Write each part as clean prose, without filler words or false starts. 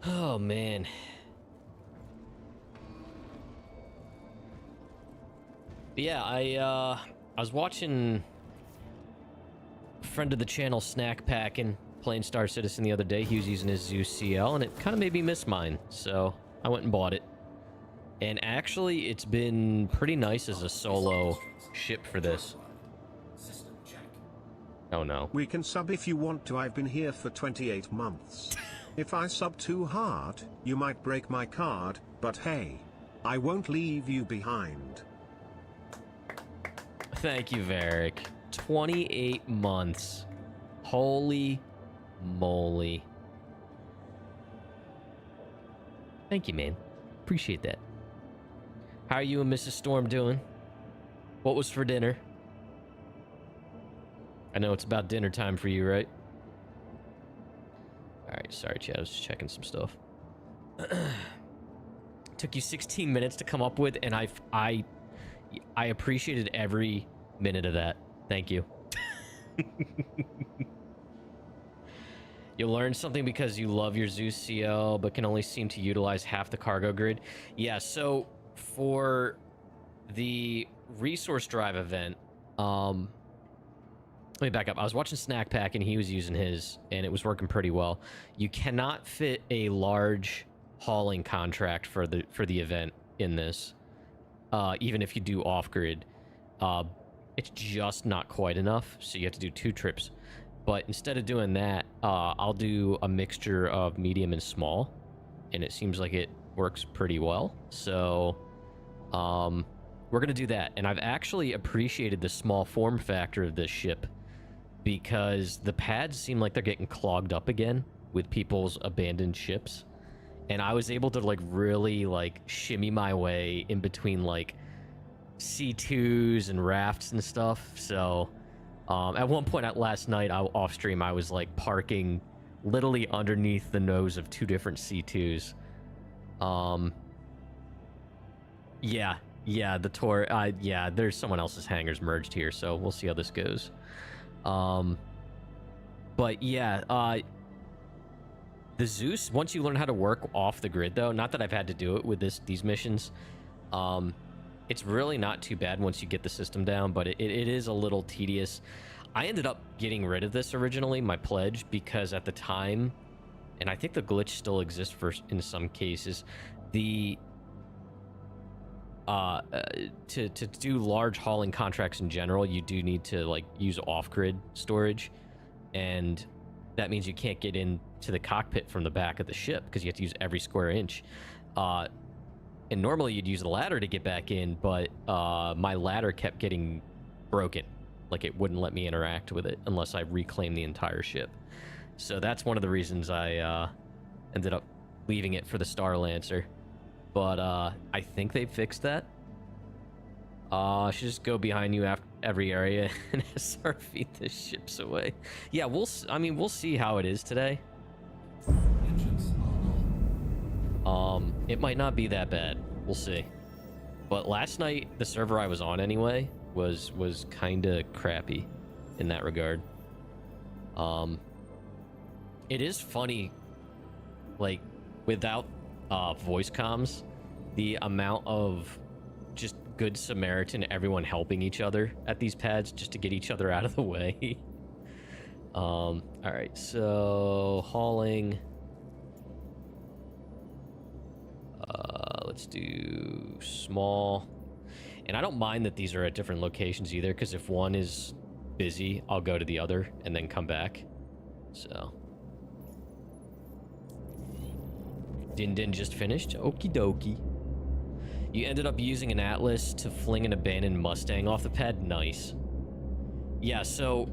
Oh man. But yeah, I was watching a friend of the channel Snack Packin' playing Star Citizen the other day. He was using his Zeus CL, and it kind of made me miss mine, so I went and bought it. And actually, it's been pretty nice as a solo ship for this. Oh no. We can sub if you want to. I've been here for 28 months. If I sub too hard, you might break my card, but hey, I won't leave you behind. Thank you, Varric. 28 months. Holy moly. Thank you, man. Appreciate that. How are you and Mrs. Storm doing? What was for dinner? I know it's about dinner time for you, right? Alright, sorry, Chad. I was just checking some stuff. Took you 16 minutes to come up with, and I appreciated every minute of that. Thank you. You'll learn something because you love your Zeus CL, but can only seem to utilize half the cargo grid. Yeah, so for the resource drive event, let me back up. I was watching Snack Pack and he was using his, and it was working pretty well. You cannot fit a large hauling contract for the event in this, even if you do off-grid. It's just not quite enough, so you have to do 2 trips. But instead of doing that, I'll do a mixture of medium and small, and it seems like it works pretty well. So we're gonna do that, and I've actually appreciated the small form factor of this ship, because the pads seem like they're getting clogged up again with people's abandoned ships, and I was able to like really like shimmy my way in between like C2s and rafts and stuff. So at one point last night off stream, I was like parking literally underneath the nose of 2 different C2s. Yeah, the tour, yeah, there's someone else's hangars merged here, so we'll see how this goes. But yeah, the Zeus, once you learn how to work off the grid, though, not that I've had to do it with these missions, it's really not too bad once you get the system down, but it is a little tedious. I ended up getting rid of this originally, my pledge, because at the time, and I think the glitch still exists in some cases, the to do large hauling contracts in general, you do need to like use off-grid storage, and that means you can't get into the cockpit from the back of the ship because you have to use every square inch. And normally you'd use the ladder to get back in, but my ladder kept getting broken. Like it wouldn't let me interact with it unless I reclaim the entire ship. So that's one of the reasons I ended up leaving it for the Star Lancer. But I think they fixed that. I should just go behind you after every area and SRV the ships away. Yeah, we'll see how it is today. It might not be that bad. We'll see. But last night, the server I was on anyway was kind of crappy in that regard. It is funny, like without voice comms, the amount of just good Samaritan, everyone helping each other at these pads just to get each other out of the way. All right, so hauling. Let's do small. And I don't mind that these are at different locations either, because if one is busy, I'll go to the other and then come back. So. Din Din just finished. Okie dokie. You ended up using an Atlas to fling an abandoned Mustang off the pad? Nice. Yeah, so...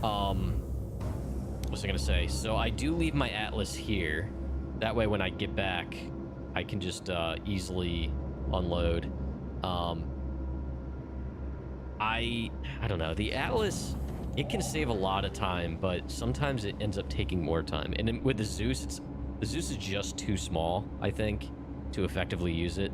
what was I gonna say? So I do leave my Atlas here. That way when I get back, I can just easily unload. I don't know. The Atlas, it can save a lot of time, but sometimes it ends up taking more time. And then with the Zeus, the Zeus is just too small, I think, to effectively use it.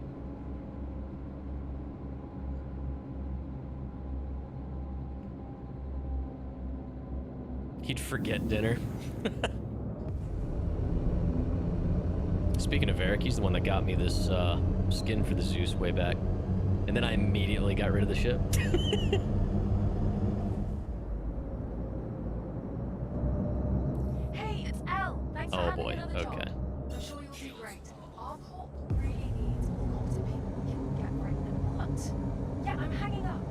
He'd forget dinner. Speaking of Eric, he's the one that got me this skin for the Zeus way back. And then I immediately got rid of the ship. Hey, it's Elle. Thanks for Oh having boy, another job. okay. I'm sure you'll do great. ArcCorp really needs more competent people who can get pregnant. What? Yeah, I'm hanging up.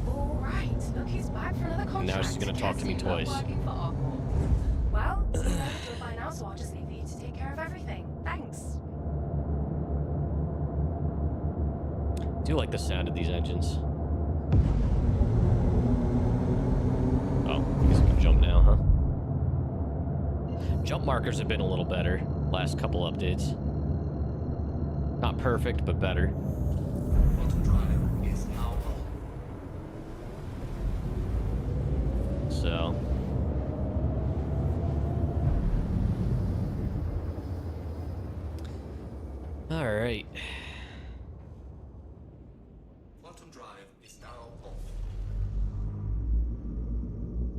All right, look who's back for another contract. Now she's gonna talk to me Guess you love twice. working for ArcCorp. Well, it's been over to it by now, so I'll just leave you to take care of everything. Thanks. I do like the sound of these engines. Oh, I guess I can jump now, huh? Jump markers have been a little better last couple updates. Not perfect, but better. So. All right.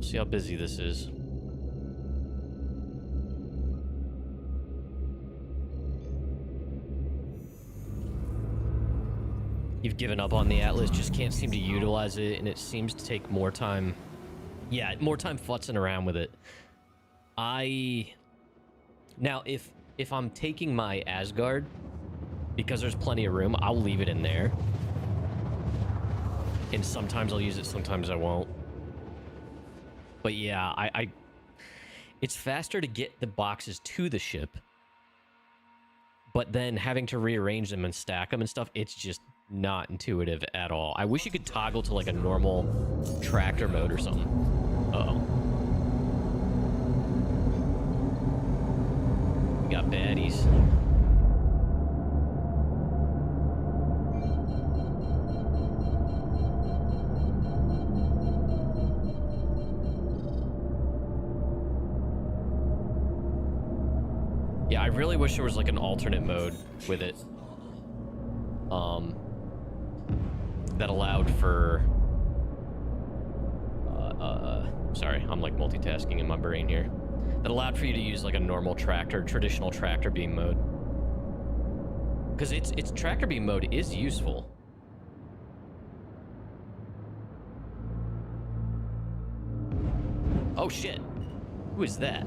See how busy this is. You've given up on the Atlas, just can't seem to utilize it, and it seems to take more time. Yeah, more time futzing around with it. Now, if I'm taking my Asgard, because there's plenty of room, I'll leave it in there. And sometimes I'll use it, sometimes I won't. But yeah, it's faster to get the boxes to the ship. But then having to rearrange them and stack them and stuff, it's just not intuitive at all. I wish you could toggle to like a normal tractor mode or something. Uh-oh. We got baddies. Yeah, I really wish there was like an alternate mode with it. That allowed for sorry, I'm like multitasking in my brain here. That allowed for you to use like a normal tractor, traditional tractor beam mode. Because its tractor beam mode is useful. Oh shit. Who is that?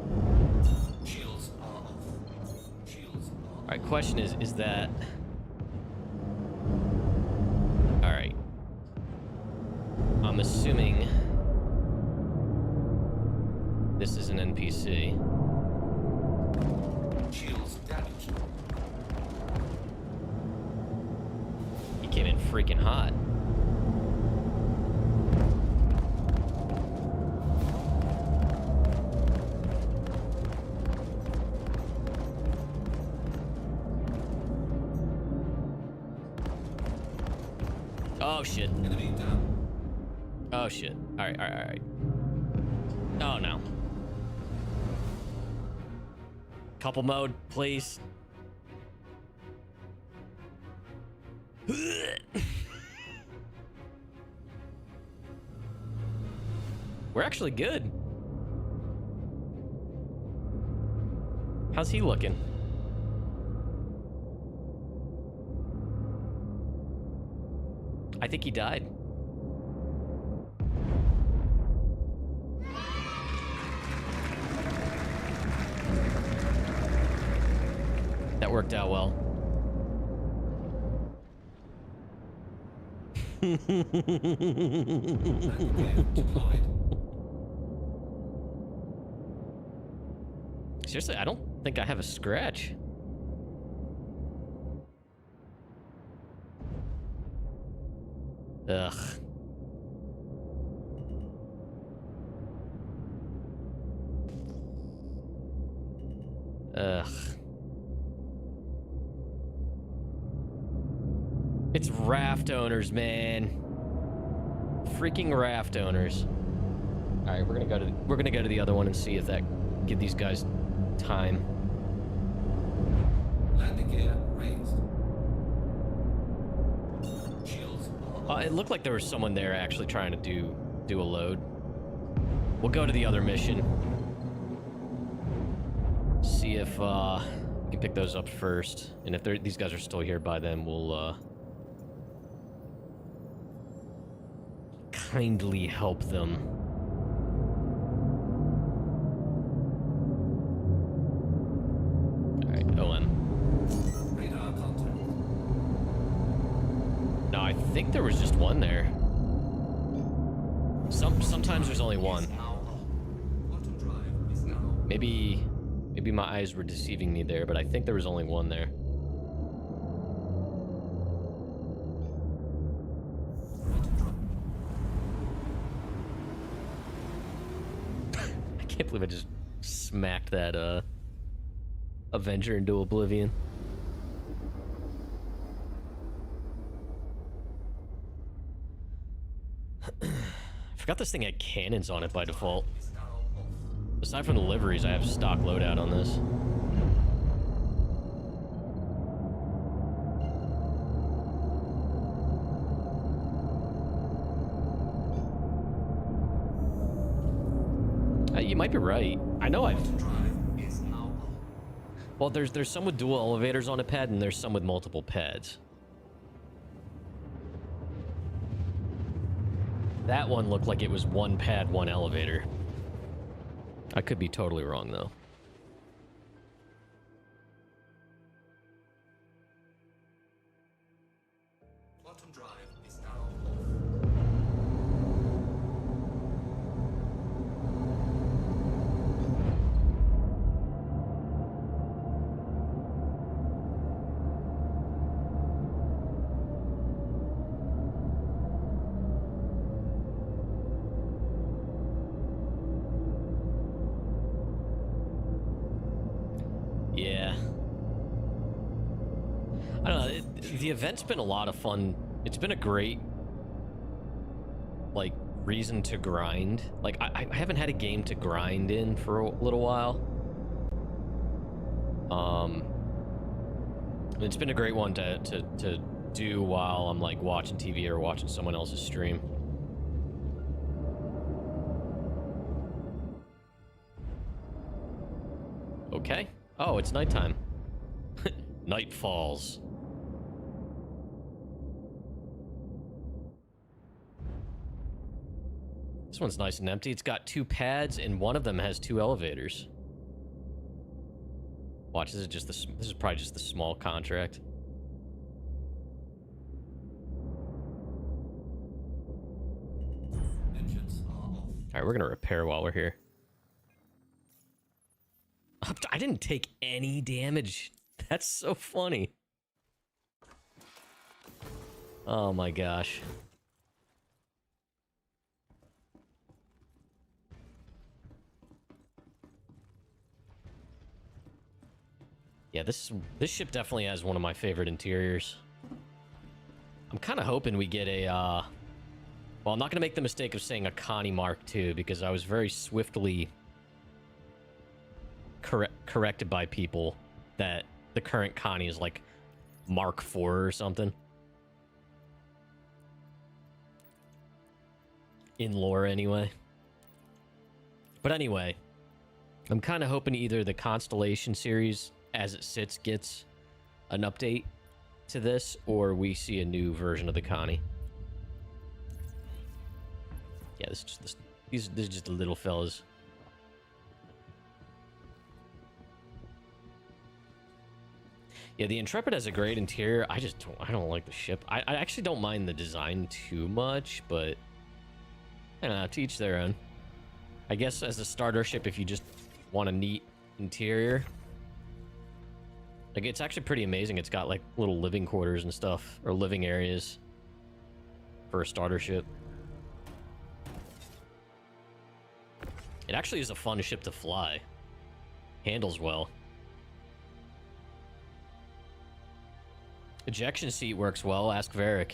Alright, question is that... Alright. I'm assuming... this is an NPC. He came in freaking hot. Oh shit. Oh shit. Alright. Oh no. Couple mode, please. We're actually good. How's he looking? I think he died. That worked out well. Seriously, I don't think I have a scratch. Ugh. Ugh. It's raft owners, man. Freaking raft owners. All right, we're gonna go to the other one and see if that give these guys time. Landing gear raised. It looked like there was someone there actually trying to do a load. We'll go to the other mission. See if pick those up first, and if these guys are still here by then, we'll kindly help them. All right, OM. No, I think there was just one there. Sometimes there's only one. Maybe my eyes were deceiving me there, but I think there was only one there. I can't believe I just smacked that Avenger into oblivion. I forgot this thing had cannons on it by default. Aside from the liveries, I have stock loadout on this. You might be right. I know I've... Well, there's some with dual elevators on a pad, and there's some with multiple pads. That one looked like it was one pad, one elevator. I could be totally wrong, though. Bottom drive is now. Yeah. I don't know. The event's been a lot of fun. It's been a great, like, reason to grind. Like, I haven't had a game to grind in for a little while. It's been a great one to do while I'm, like, watching TV or watching someone else's stream. Okay. Oh, it's nighttime. Night falls. This one's nice and empty. It's got 2 pads, and one of them has 2 elevators. Watch, this is probably just the small contract. Engines are off. All right, we're gonna repair while we're here. I didn't take any damage. That's so funny. Oh my gosh. Yeah, this ship definitely has one of my favorite interiors. I'm kind of hoping we get a, well, I'm not going to make the mistake of saying a Connie Mark II, because I was very swiftly corrected by people that the current Connie is like Mark IV or something. In lore, anyway. But anyway, I'm kind of hoping either the Constellation series, as it sits, gets an update to this, or we see a new version of the Connie. Yeah, these are just the little fellas. Yeah, the Intrepid has a great interior. I don't like the ship. I actually don't mind the design too much, but I don't know, to each their own. I guess as a starter ship, if you just want a neat interior, like, it's actually pretty amazing. It's got like little living quarters and stuff, or living areas for a starter ship. It actually is a fun ship to fly. Handles well. Ejection seat works well. Ask Varric.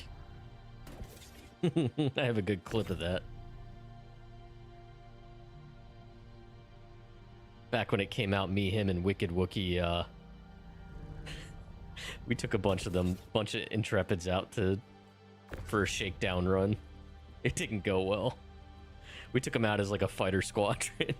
I have a good clip of that. Back when it came out, me, him, and Wicked Wookie, we took a bunch of Intrepids out for a shakedown run. It didn't go well. We took them out as like a fighter squadron.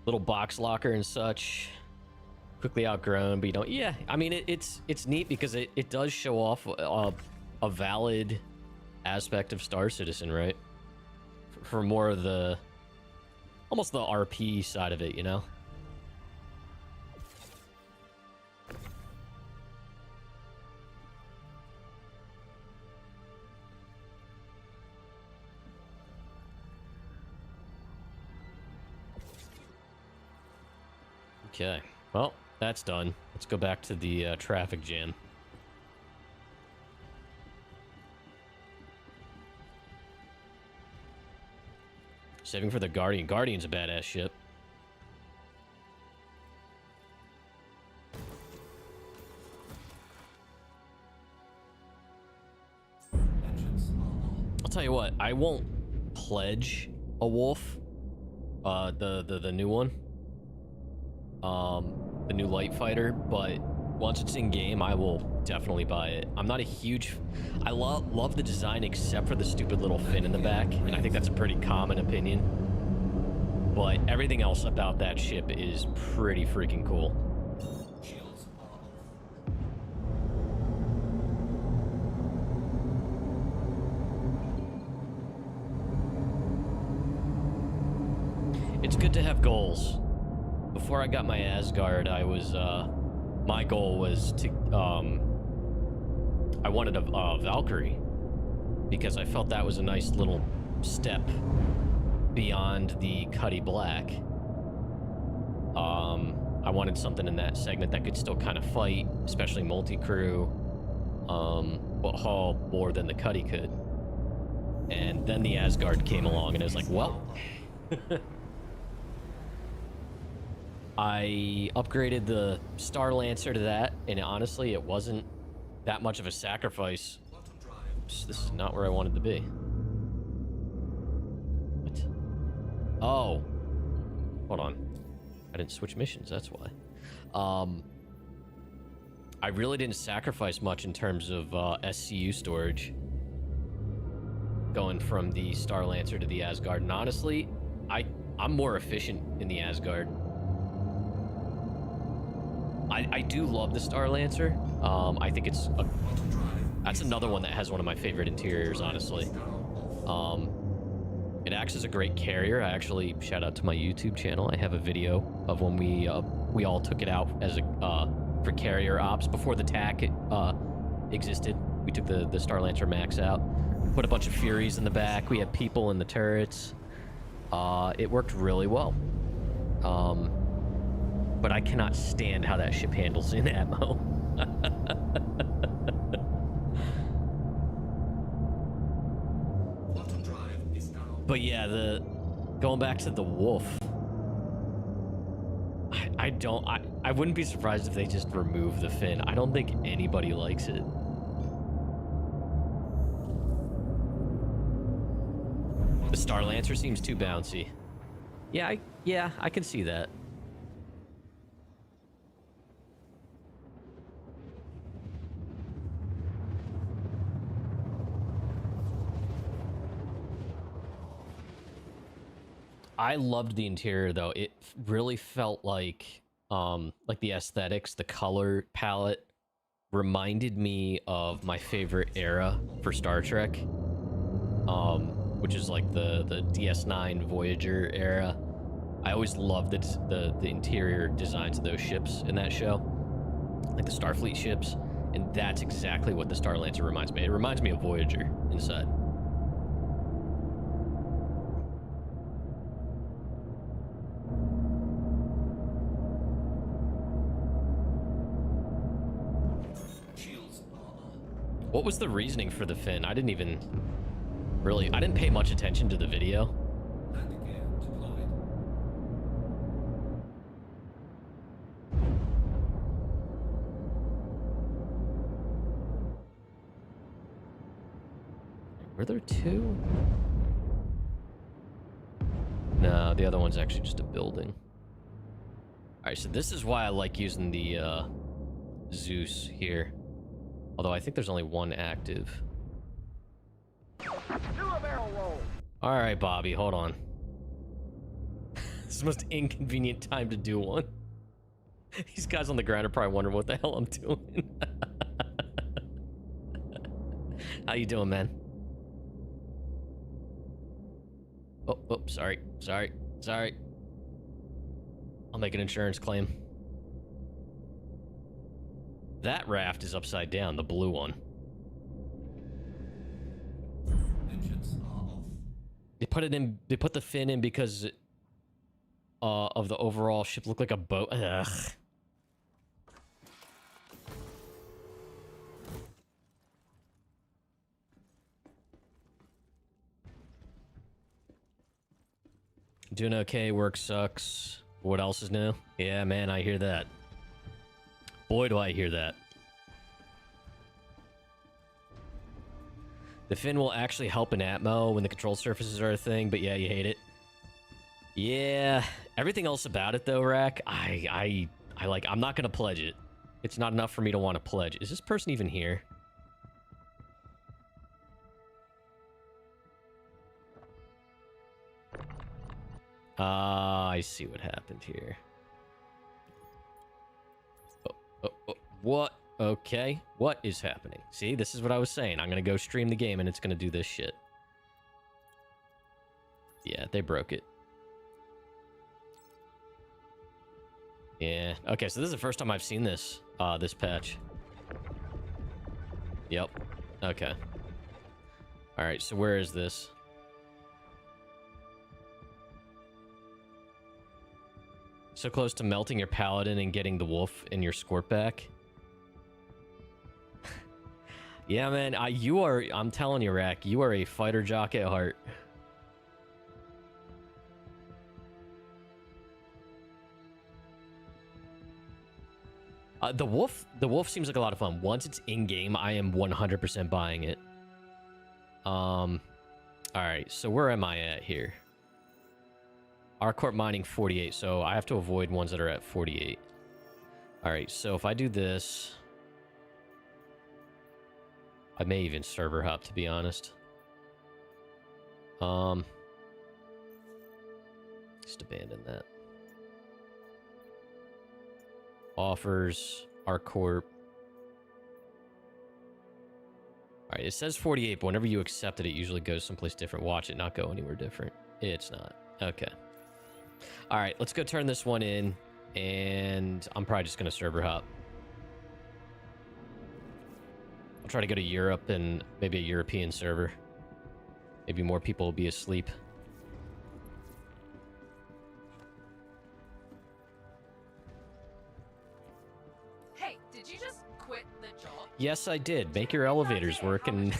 little box locker and such. Quickly outgrown, but you don't. Yeah, I mean it's neat because it does show off a valid aspect of Star Citizen, right? For more of the almost the RP side of it, you know. Okay, well, that's done. Let's go back to the traffic jam. Saving for the Guardian. Guardian's a badass ship. Engines are on. I'll tell you what, I won't pledge a wolf. The new one. The new light fighter, but once it's in game, I will definitely buy it. I'm not a huge... I love the design except for the stupid little fin in the back, and I think that's a pretty common opinion. But everything else about that ship is pretty freaking cool. Shields are off. It's good to have goals. Before I got my Asgard, I was, my goal was to, I wanted a Valkyrie, because I felt that was a nice little step beyond the Cuddy Black. I wanted something in that segment that could still kind of fight, especially multi-crew, but haul more than the Cuddy could. And then the Asgard came along, and it was like, well... I upgraded the Star Lancer to that, and honestly, it wasn't that much of a sacrifice. Bottom drive. This is not where I wanted to be. What? Oh. Hold on. I didn't switch missions, that's why. I really didn't sacrifice much in terms of SCU storage. Going from the Star Lancer to the Asgard, and honestly, I'm more efficient in the Asgard. I do love the Star Lancer. I think it's Bottom drive. that's another one that has one of my favorite interiors, honestly. Now off. It acts as a great carrier. I actually, shout out to my YouTube channel. I have a video of when we all took it out as a for carrier ops before the TAC existed. We took the Star Lancer Max out, put a bunch of Furies in the back. We had people in the turrets. It worked really well. But I cannot stand how that ship handles in ammo. Bottom drive is now. But yeah, going back to the Wolf, I wouldn't be surprised if they just remove the fin. I don't think anybody likes it. The Star Lancer seems too bouncy. Yeah, I can see that. I loved the interior though. It really felt like the aesthetics, the color palette reminded me of my favorite era for Star Trek, which is like the DS9 Voyager era. I always loved the interior designs of those ships in that show, like the Starfleet ships, and that's exactly what the Star Lancer reminds me. It reminds me of Voyager inside. Shields are on. What was the reasoning for the fin? I didn't pay much attention to the video. Landing gear deployed. Were there two? No, the other one's actually just a building. Alright, so this is why I like using the Zeus here. Although I think there's only one active. Do a barrel roll. Alright, Bobby, hold on. This is the most inconvenient time to do one. These guys on the ground are probably wondering what the hell I'm doing. How you doing, man? Oh, sorry. I'll make an insurance claim. That raft is upside down, the blue one. Engines are off. They put it in. They put the fin in because of the overall ship look like a boat. Ugh. Doing okay. Work sucks. What else is new? Yeah, man, I hear that. Boy, do I hear that. The fin will actually help in Atmo when the control surfaces are a thing, but yeah, you hate it. Yeah, everything else about it though, Rack, I like. I'm not gonna pledge it. It's not enough for me to want to pledge. Is this person even here? I see what happened here. Oh, what? Okay, what is happening? See, this is what I was saying. I'm gonna go stream the game and it's gonna do this shit. Yeah, they broke it. Yeah, okay, so this is the first time I've seen this, this patch. Yep, okay. Alright, so where is this? So close to melting your paladin and getting the wolf in your Scorp back. Yeah, man, I'm telling you, Rack, you are a fighter jock at heart. The wolf seems like a lot of fun. Once it's in game, I am 100% buying it. All right, so where am I at here? ArcCorp mining 48, so I have to avoid ones that are at 48. All right, so if I do this, I may even server hop, to be honest. Just abandon that. Offers, ArcCorp. All right, it says 48, but whenever you accept it, it usually goes someplace different. Watch it not go anywhere different. It's not. Okay. All right, let's go turn this one in, and I'm probably just going to server hop. I'll try to go to Europe and maybe a European server. Maybe more people will be asleep. Hey, did you just quit the job? Yes, I did. Make your elevators work, and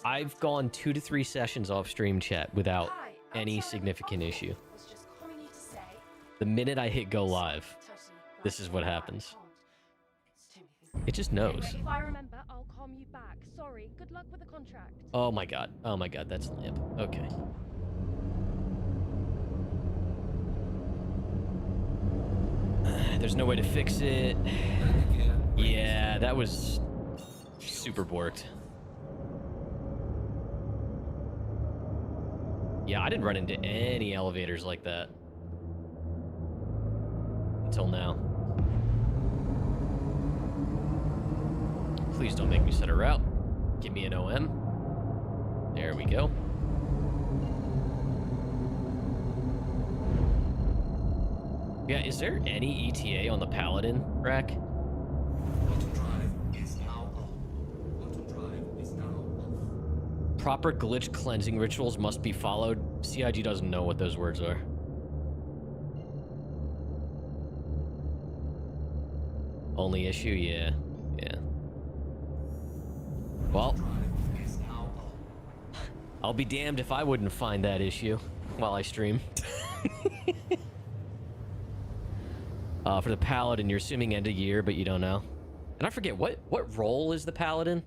I've gone 2 to 3 sessions off stream chat without any significant issue. The minute I hit go live, this is what happens. It just knows. If I remember, I'll calm you back. Sorry. Good luck with the contract. Oh my god. Oh my god, that's a lamp. Okay. There's no way to fix it. Yeah, that was super borked. Yeah, I didn't run into any elevators like that until now. Please don't make me set a route. Give me an OM. There we go. Yeah, is there any ETA on the Paladin, Rack? Auto drive is now on. Auto drive is now off. Proper glitch cleansing rituals must be followed. CIG doesn't know what those words are. Only issue? Yeah. Yeah. Well, Drive is now on. I'll be damned if I wouldn't find that issue while I stream. For the Paladin, you're assuming end of year, but you don't know. And I forget, what role is the Paladin?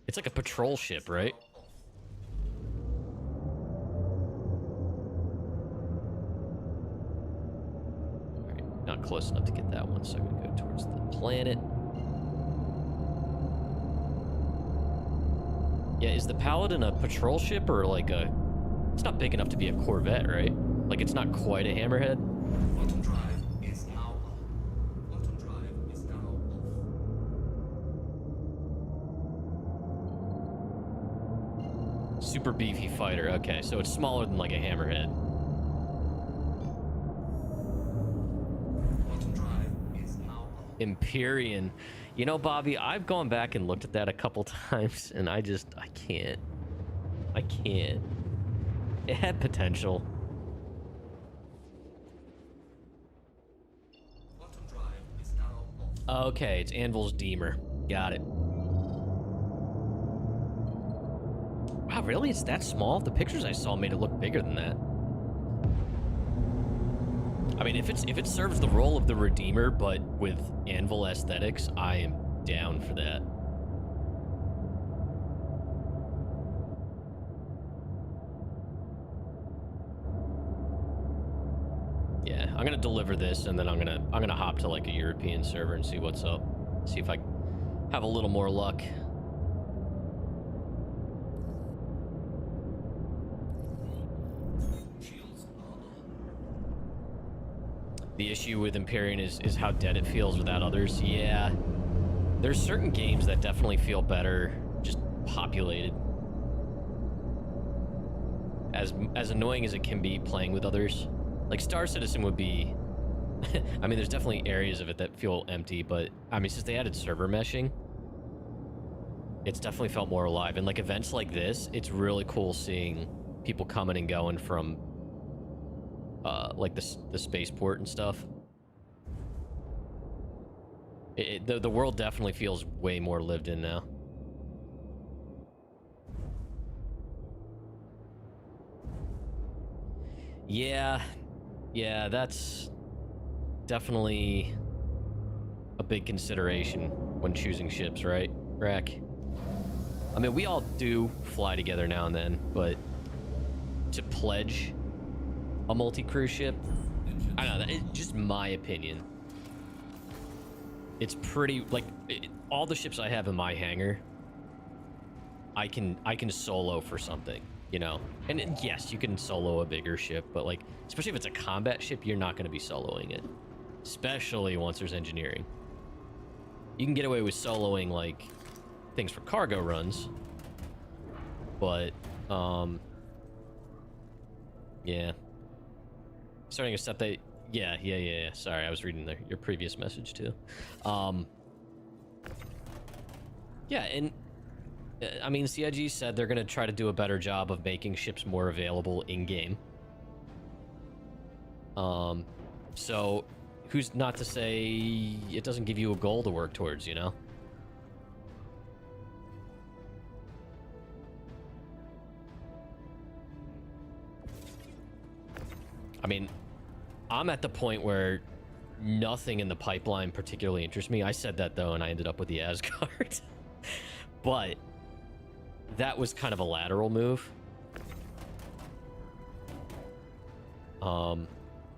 It's like a patrol ship, right? Alright, not close enough to get that one, so I'm gonna go towards the planet. Yeah, is the Paladin a patrol ship or like a It's not big enough to be a Corvette, right? Like, it's not quite a Hammerhead. Auto drive is now on. Auto drive is now off. Super beefy fighter. Okay, so it's smaller than like a Hammerhead. Auto drive is now on. Empyrean. You know, Bobby, I've gone back and looked at that a couple times, and I can't. I can't. It had potential. Auto drive is now off. Okay, it's Anvil's Deemer. Got it. Wow, really? It's that small? The pictures I saw made it look bigger than that. I mean, if it serves the role of the Redeemer, but with Anvil aesthetics, I am down for that. Yeah, I'm gonna deliver this, and then I'm gonna hop to like a European server and see what's up. See if I have a little more luck. Shields are on. The issue with Empyrean is how dead it feels without others. Yeah, there's certain games that definitely feel better just populated. As annoying as it can be playing with others. Like, Star Citizen would be... I mean, there's definitely areas of it that feel empty, but, I mean, since they added server meshing, it's definitely felt more alive. And, like, events like this, it's really cool seeing people coming and going from, like, the spaceport and stuff. The world definitely feels way more lived in now. Yeah, that's definitely a big consideration when choosing ships, right, Rack? I mean, we all do fly together now and then, but to pledge a multi-crew ship, I don't know, it's just my opinion. It's pretty, like, all the ships I have in my hangar, I can solo for something. You know, and yes, you can solo a bigger ship, but like, especially if it's a combat ship, you're not going to be soloing it, especially once there's engineering. You can get away with soloing like things for cargo runs, but yeah, starting a step that yeah. Sorry, I was reading your previous message too. Yeah, and I mean, CIG said they're going to try to do a better job of making ships more available in-game. So who's not to say it doesn't give you a goal to work towards, you know? I mean, I'm at the point where nothing in the pipeline particularly interests me. I said that, though, and I ended up with the Asgard. But that was kind of a lateral move. I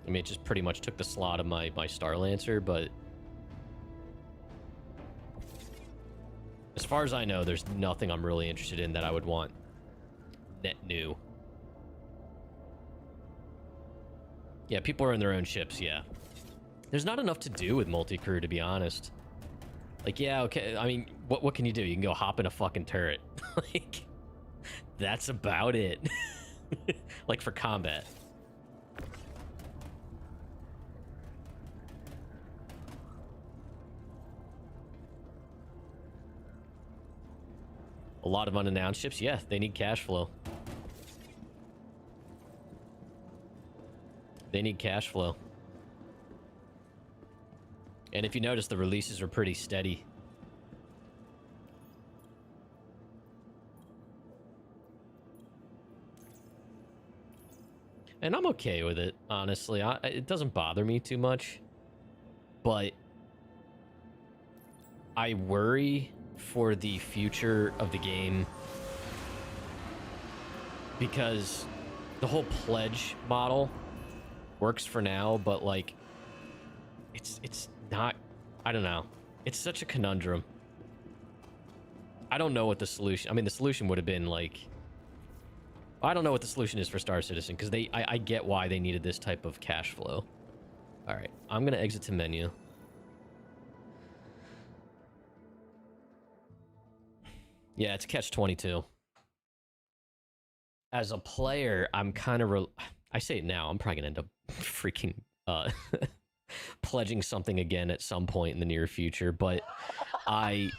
mean, it just pretty much took the slot of my Star Lancer, but as far as I know, there's nothing I'm really interested in that I would want net new. Yeah, people are in their own ships, yeah. There's not enough to do with multi-crew, to be honest. Like, yeah, okay, I mean, what can you do? You can go hop in a fucking turret. Like, that's about it. Like, for combat. A lot of unannounced ships, yeah, they need cash flow. They need cash flow. And if you notice, the releases are pretty steady. And I'm okay with it, honestly. It doesn't bother me too much. But I worry for the future of the game, because the whole pledge model works for now, but like it's not, I don't know, it's such a conundrum. I don't know what the solution, I mean, the solution would have been like I don't know what the solution is for Star Citizen, because I get why they needed this type of cash flow. All right, I'm gonna exit to menu. Yeah, it's catch-22. As a player, I'm kind of... I say it now, I'm probably gonna end up freaking pledging something again at some point in the near future, but I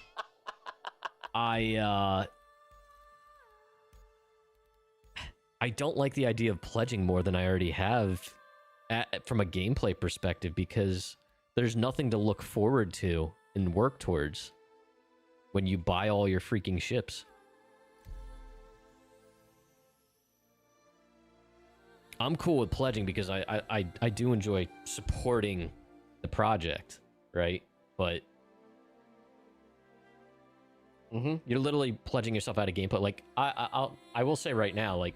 don't like the idea of pledging more than I already have from a gameplay perspective, because there's nothing to look forward to and work towards when you buy all your freaking ships. I'm cool with pledging because I do enjoy supporting the project, right? But you're literally pledging yourself out of gameplay. Like I will say right now, like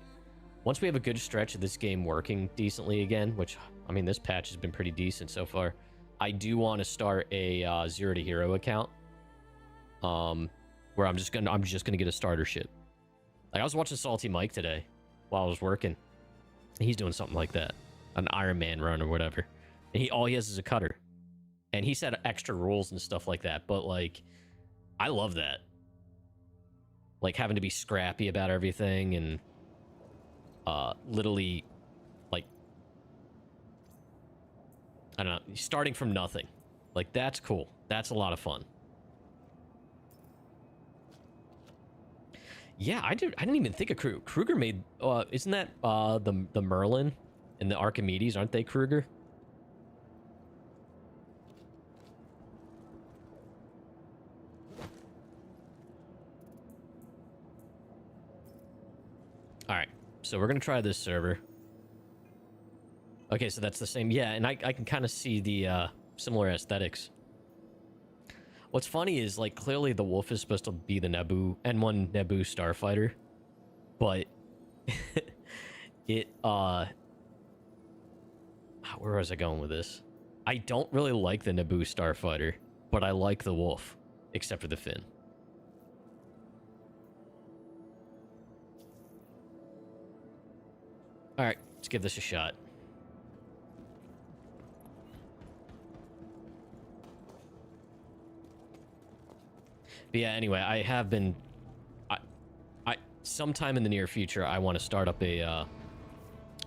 once we have a good stretch of this game working decently again, which I mean this patch has been pretty decent so far, I do want to start a 0 to hero account, where I'm just gonna get a starter ship. Like I was watching Salty Mike today while I was working. He's doing something like that, an Iron Man run or whatever, and all he has is a cutter, and he set extra rules and stuff like that. But like, I love that, like having to be scrappy about everything and literally, like, I don't know, starting from nothing. Like that's cool. That's a lot of fun. Yeah, I didn't even think of Kruger. Kruger made, isn't that the Merlin and the Archimedes? Aren't they Kruger? All right, so we're gonna try this server. Okay, so that's the same. Yeah, and I can kind of see the similar aesthetics. What's funny is, like, clearly the Wolf is supposed to be the Naboo, N1 Naboo starfighter, but it, where was I going with this? I don't really like the Naboo starfighter, but I like the Wolf, except for the fin. All right, let's give this a shot. But yeah, anyway, I have been... I sometime in the near future, I want to start up a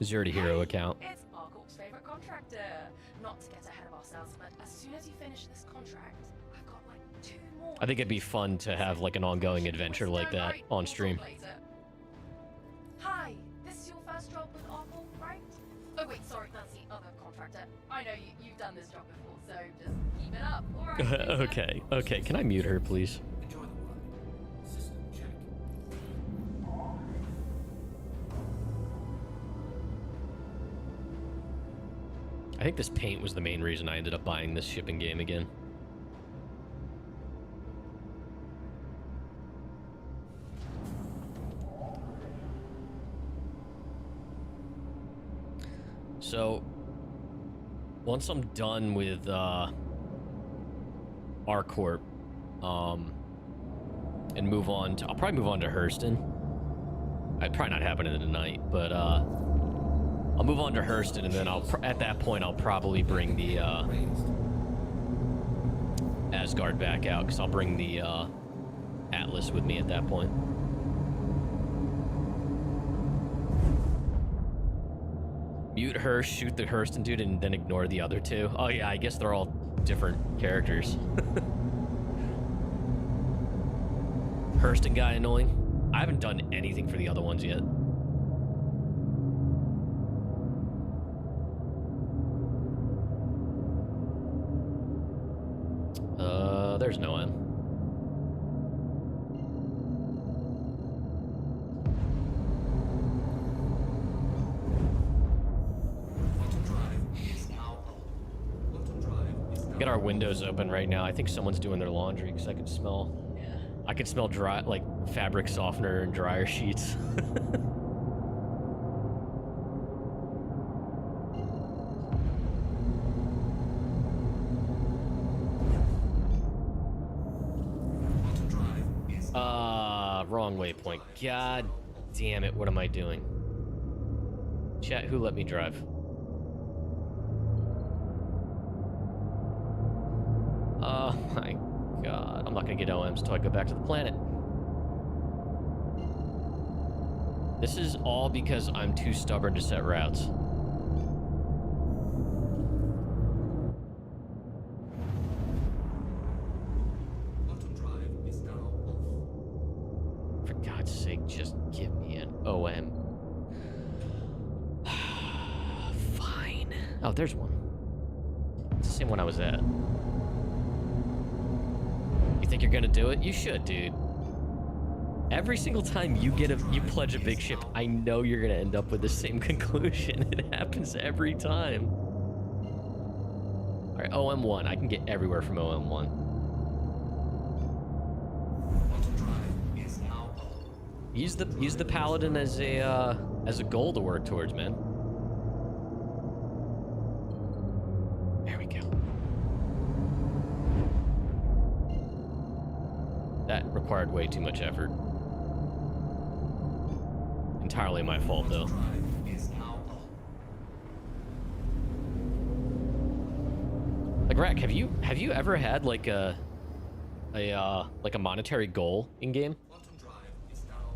0 to hero account. It's ArcCorp's favorite contractor. Not to get ahead of ourselves, but as soon as you finish this contract, I've got like 2 more. I think it'd be fun to have like an ongoing adventure like that on stream. Hi, this is your first job with ArcCorp, right? Oh wait, sorry, that's the other contractor. I know you've done this job before, so just keep it up. All right. Okay. Can I mute her, please? Enjoy the ride. System check. I think this paint was the main reason I ended up buying this shipping game again. So, once I'm done with ArcCorp, and move on to, I'll probably move on to Hurston. I'd probably not happen in the night, but I'll move on to Hurston, and then at that point I'll probably bring the Asgard back out, because I'll bring the Atlas with me at that point. Mute her, shoot the Hurston dude, and then ignore the other 2. Oh yeah, I guess they're all different characters. Hurston guy annoying. I haven't done anything for the other ones yet. There's no M. Get our windows open right now. I think someone's doing their laundry because I can smell. I can smell dry, like fabric softener and dryer sheets. Wrong waypoint. God damn it! What am I doing? Chat, who let me drive? Oh my god. I'm not gonna get OMs until I go back to the planet. This is all because I'm too stubborn to set routes. Auto drive is now off. For God's sake, just give me an OM. Fine. Oh, there's one. It's the same one I was at. You think you're gonna do it? You should, dude. Every single time you pledge a big ship, I know you're gonna end up with the same conclusion. It happens every time. All right, OM1. I can get everywhere from OM1. Auto drive is now off. Use the paladin as a goal to work towards, man. There we go. That required way too much effort. Entirely my fault, though. Drive is now off. Like, Rack, have you ever had like a monetary goal in game? Auto drive is now off.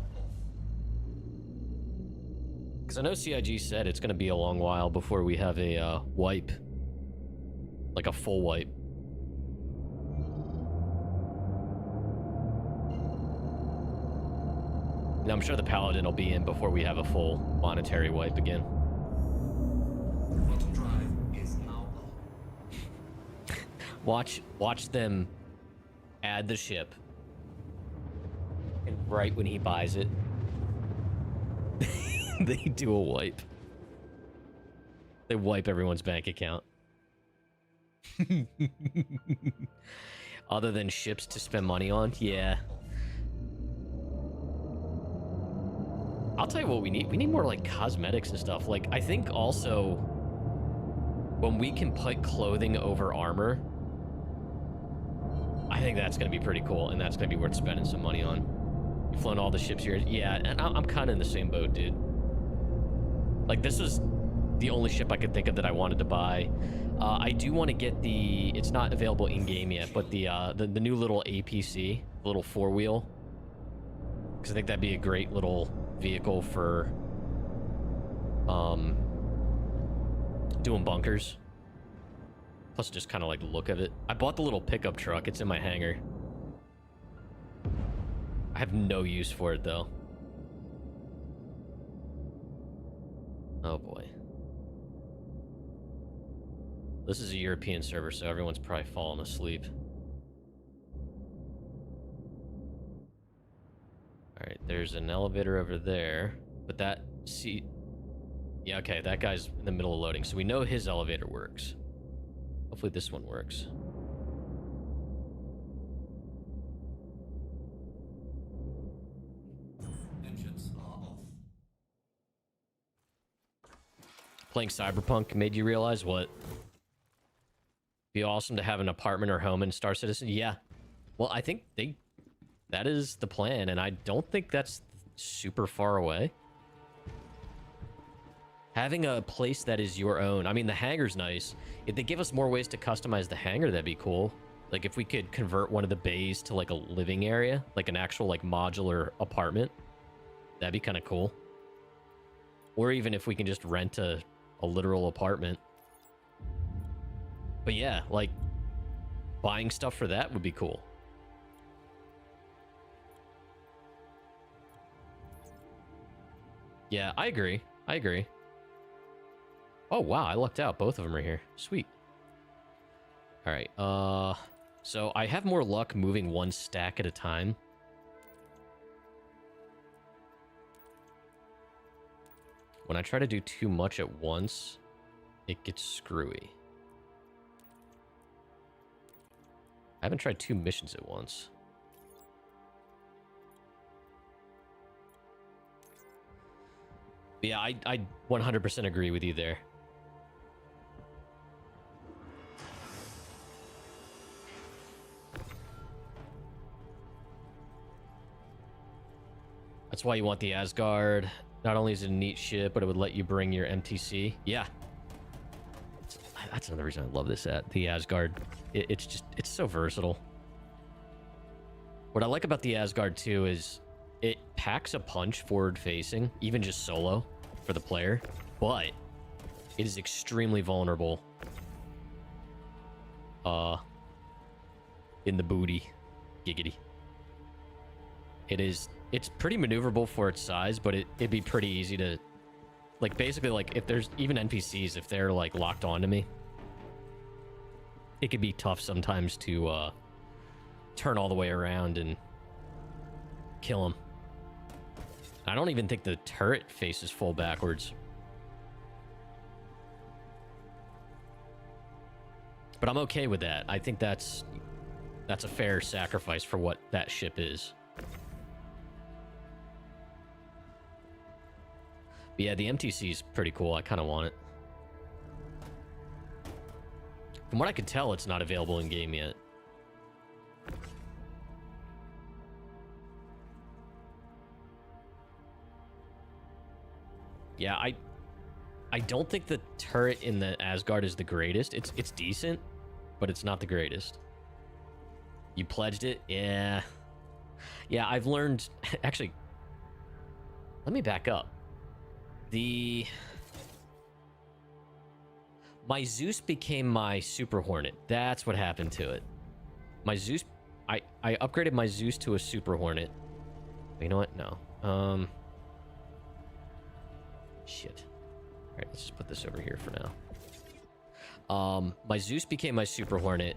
Because I know CIG said it's gonna be a long while before we have a wipe, like a full wipe. And I'm sure the paladin will be in before we have a full monetary wipe again. Auto drive is now off. Watch them add the ship, and right when he buys it, they do a wipe. They wipe everyone's bank account. Other than ships to spend money on, yeah. I'll tell you what we need. We need more like cosmetics and stuff. Like, I think also when we can put clothing over armor, I think that's going to be pretty cool, and that's going to be worth spending some money on. You've flown all the ships here. Yeah, and I'm kind of in the same boat, dude. Like, this was the only ship I could think of that I wanted to buy. I do want to get the... It's not available in-game yet, but the new little APC, little four-wheel. Because I think that'd be a great little vehicle for doing bunkers. Plus just kind of like the look of it. I bought the little pickup truck. It's in my hangar. I have no use for it though. Oh boy. This is a European server, so everyone's probably falling asleep. Alright, there's an elevator over there, but that seat... Yeah, okay, that guy's in the middle of loading, so we know his elevator works. Hopefully this one works. Engines are off. Playing Cyberpunk made you realize what? Be awesome to have an apartment or home in Star Citizen? Yeah. Well, I think that is the plan, and I don't think that's super far away. Having a place that is your own. I mean, the hangar's nice. If they give us more ways to customize the hangar, that'd be cool. Like, if we could convert one of the bays to, like, a living area, like an actual, like, modular apartment, that'd be kind of cool. Or even if we can just rent a literal apartment. But yeah, like, buying stuff for that would be cool. Yeah, I agree. I agree. Oh, wow, I lucked out. Both of them are here. Sweet. All right, so I have more luck moving one stack at a time. When I try to do too much at once, it gets screwy. I haven't tried 2 missions at once. Yeah, I 100% agree with you there. That's why you want the Asgard. Not only is it a neat ship, but it would let you bring your MTC. Yeah. That's another reason I love this at the Asgard. It's so versatile. What I like about the Asgard too is it packs a punch forward facing, even just solo for the player, but it is extremely vulnerable in the booty. Giggity. It's pretty maneuverable for its size, but it'd be pretty easy to, like, basically, like, if there's even NPCs, if they're like locked onto me, it could be tough sometimes to turn all the way around and kill them. I don't even think the turret faces full backwards. But I'm okay with that. I think that's a fair sacrifice for what that ship is. But yeah, the MTC is pretty cool. I kind of want it. From what I could tell, it's not available in game yet. Yeah, I don't think the turret in the Asgard is the greatest. It's decent, but it's not the greatest. You pledged it? Yeah. Yeah, I've learned... Actually, let me back up. My Zeus became my Super Hornet. That's what happened to it. My Zeus... I upgraded my Zeus to a Super Hornet. But you know what? No. Shit. Alright, let's just put this over here for now. My Zeus became my Super Hornet.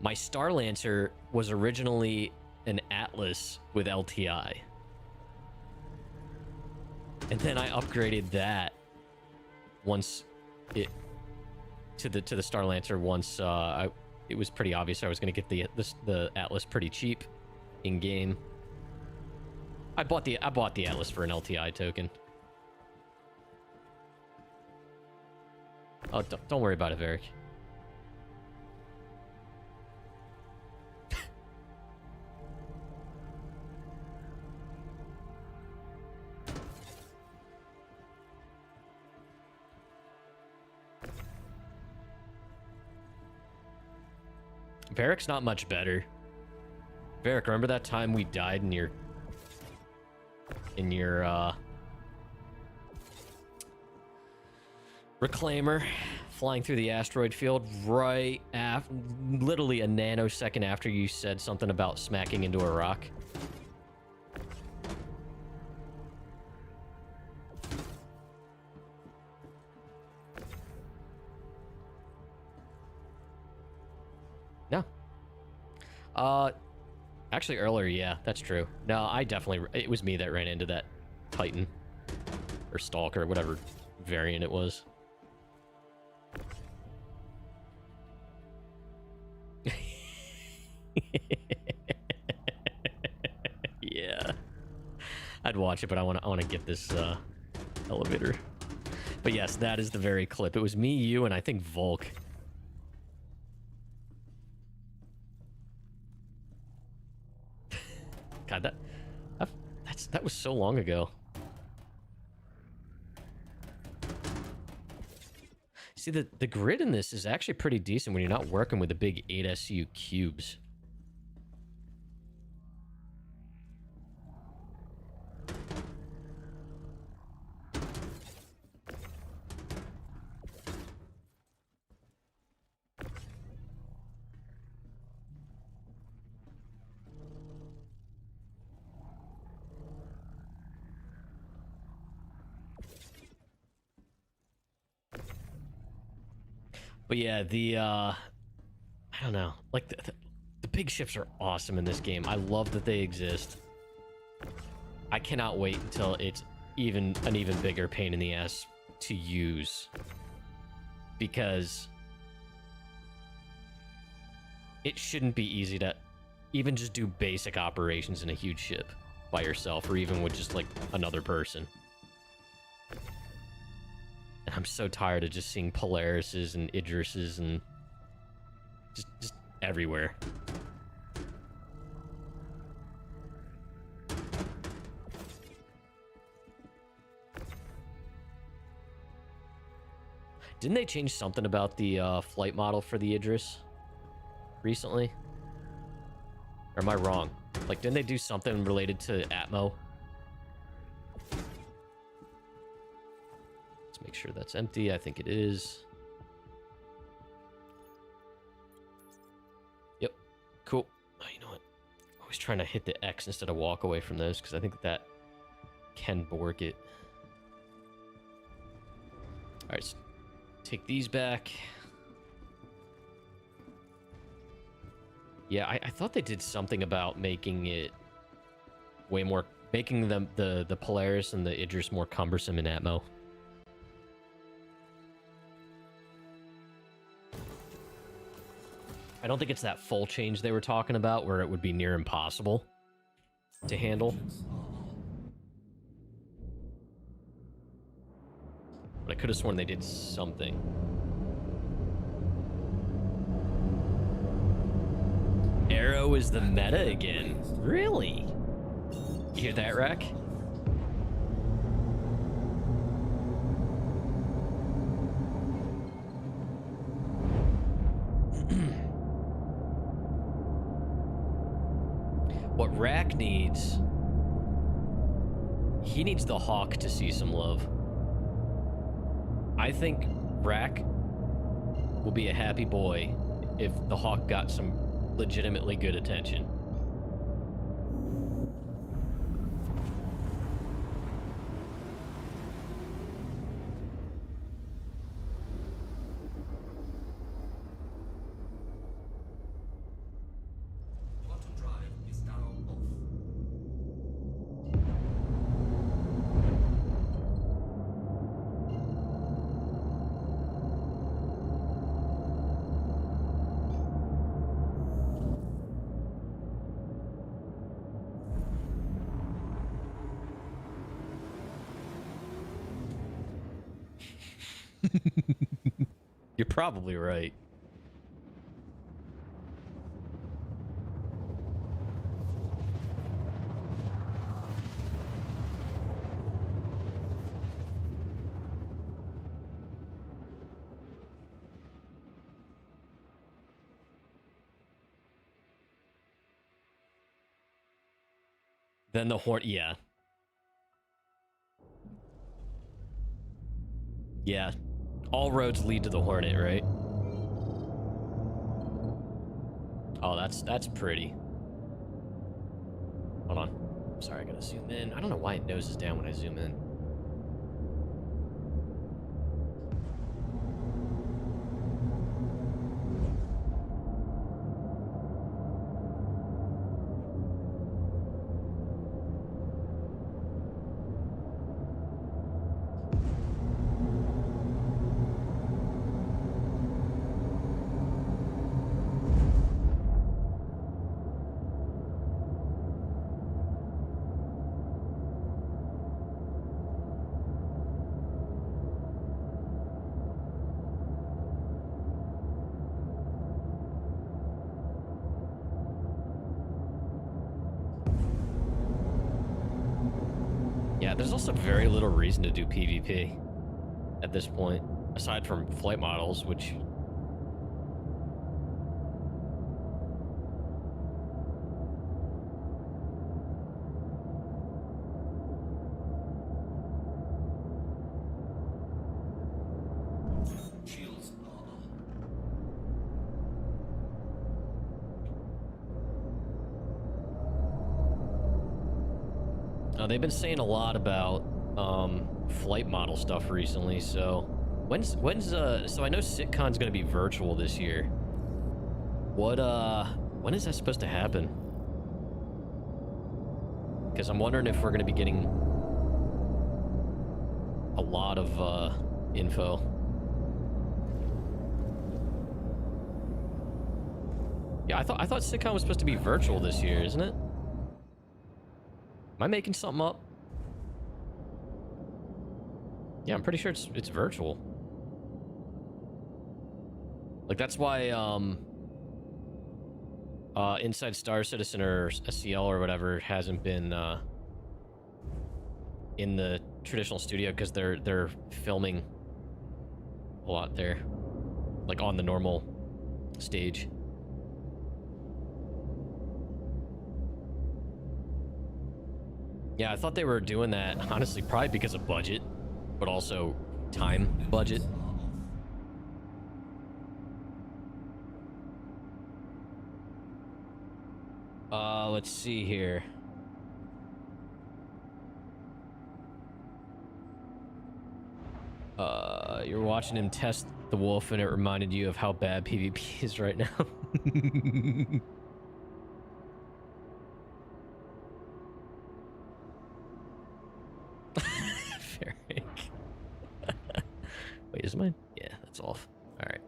My Star Lancer was originally an Atlas with LTI. And then I upgraded that once it to the Star Lancer once it was pretty obvious I was going to get the Atlas pretty cheap in game. I bought the Atlas for an LTI token. Oh, don't worry about it, Varric. Varric's not much better. Varric, remember that time we died in your Reclaimer flying through the asteroid field right after, literally a nanosecond after you said something about smacking into a rock? No. Actually earlier, yeah, that's true. No, it was me that ran into that Titan or Stalker, whatever variant it was. Yeah, I'd watch it, but I want to get this elevator. But yes, that is the very clip. It was me, you, and I think Volk. God, that was so long ago. See, the grid in this is actually pretty decent when you're not working with the big 8SU cubes. But yeah, I don't know. Like, the big ships are awesome in this game. I love that they exist. I cannot wait until it's an even bigger pain in the ass to use. Because it shouldn't be easy to even just do basic operations in a huge ship by yourself, or even with just, like, another person. I'm so tired of just seeing Polarises and Idrises and just everywhere. Didn't they change something about the flight model for the Idris recently? Or am I wrong? Like, didn't they do something related to Atmo? Let's make sure that's empty. I think it is. Yep. Cool. Oh, you know what? I was trying to hit the X instead of walk away from those because I think that can bork it. All right, so take these back. Yeah, I thought they did something about making it way more, making them the Polaris and the Idris more cumbersome in Atmo. I don't think it's that full change they were talking about where it would be near impossible to handle. But I could have sworn they did something. Arrow is the meta again. Really? You hear that, Rack? What Rack needs... He needs the Hawk to see some love. I think Rack will be a happy boy if the Hawk got some legitimately good attention. Quantum drive is now off. You're probably right. Then the Hornet, yeah. Yeah. All roads lead to the Hornet, right? Oh, that's pretty. Hold on. Sorry, I gotta zoom in. I don't know why it noses down when I zoom in. Yeah, there's also very little reason to do PvP at this point, aside from flight models, which... Shields are on. They've been saying a lot about flight model stuff recently, so when's so I know SitCon's gonna be virtual this year. When is that supposed to happen? Because I'm wondering if we're gonna be getting a lot of info. Yeah, I thought SitCon was supposed to be virtual this year, isn't it? Am I making something up? Yeah, I'm pretty sure it's virtual. Like, that's why Inside Star Citizen or CL or whatever hasn't been in the traditional studio, because they're filming a lot there. Like on the normal stage. Yeah, I thought they were doing that, honestly, probably because of budget, but also time budget. Let's see here. You're watching him test the wolf and it reminded you of how bad PvP is right now. Fair. Wait, is mine? Yeah, that's off. All right.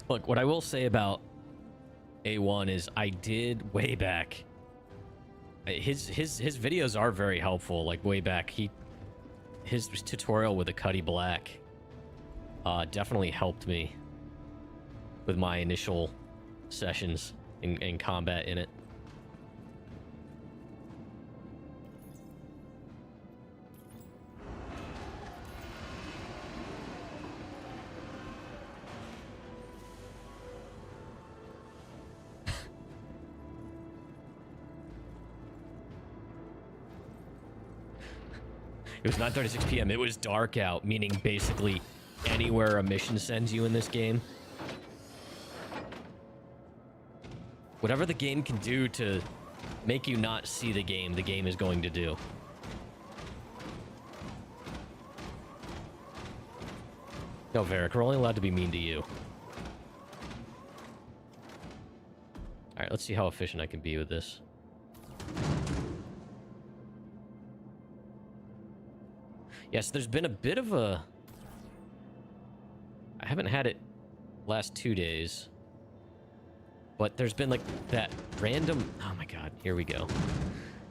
Look, what I will say about A1 is I did way back. His videos are very helpful. Like way back, his tutorial with the Cuddy Black definitely helped me with my initial sessions in combat in it. It was 9:36 p.m. It was dark out, meaning basically anywhere a mission sends you in this game. Whatever the game can do to make you not see the game is going to do. No, Varric, we're only allowed to be mean to you. Alright, let's see how efficient I can be with this. Yes, there's been a bit of a... I haven't had it last 2 days. But there's been like that random... Oh my god, here we go.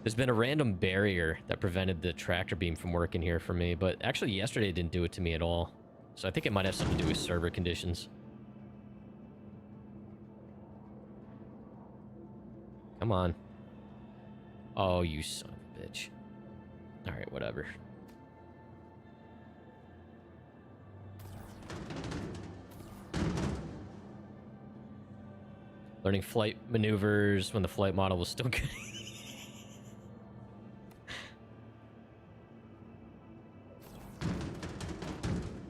There's been a random barrier that prevented the tractor beam from working here for me. But actually yesterday it didn't do it to me at all. So I think it might have something to do with server conditions. Come on. Oh, you son of a bitch. Alright, whatever. Learning flight maneuvers when the flight model was still good.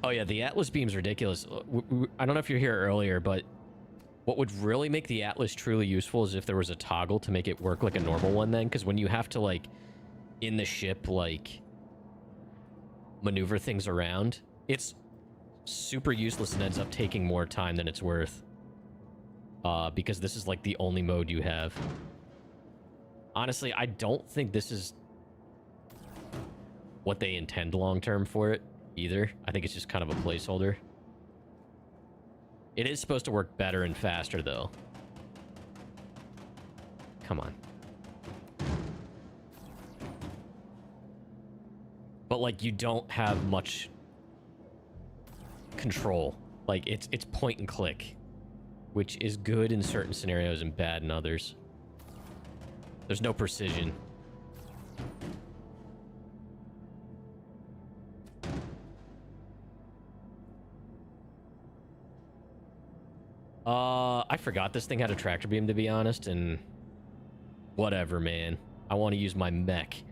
Oh yeah, the Atlas beam's ridiculous. I don't know if you're here earlier, but what would really make the Atlas truly useful is if there was a toggle to make it work like a normal one then, because when you have to, like, in the ship, like, maneuver things around, it's super useless and ends up taking more time than it's worth. Because this is, like, the only mode you have. Honestly, I don't think this is what they intend long-term for it, either. I think it's just kind of a placeholder. It is supposed to work better and faster, though. Come on. But, like, you don't have much control. Like, it's point and click, which is good in certain scenarios and bad in others. There's no precision. I forgot this thing had a tractor beam, to be honest, and whatever, man. I want to use my mech.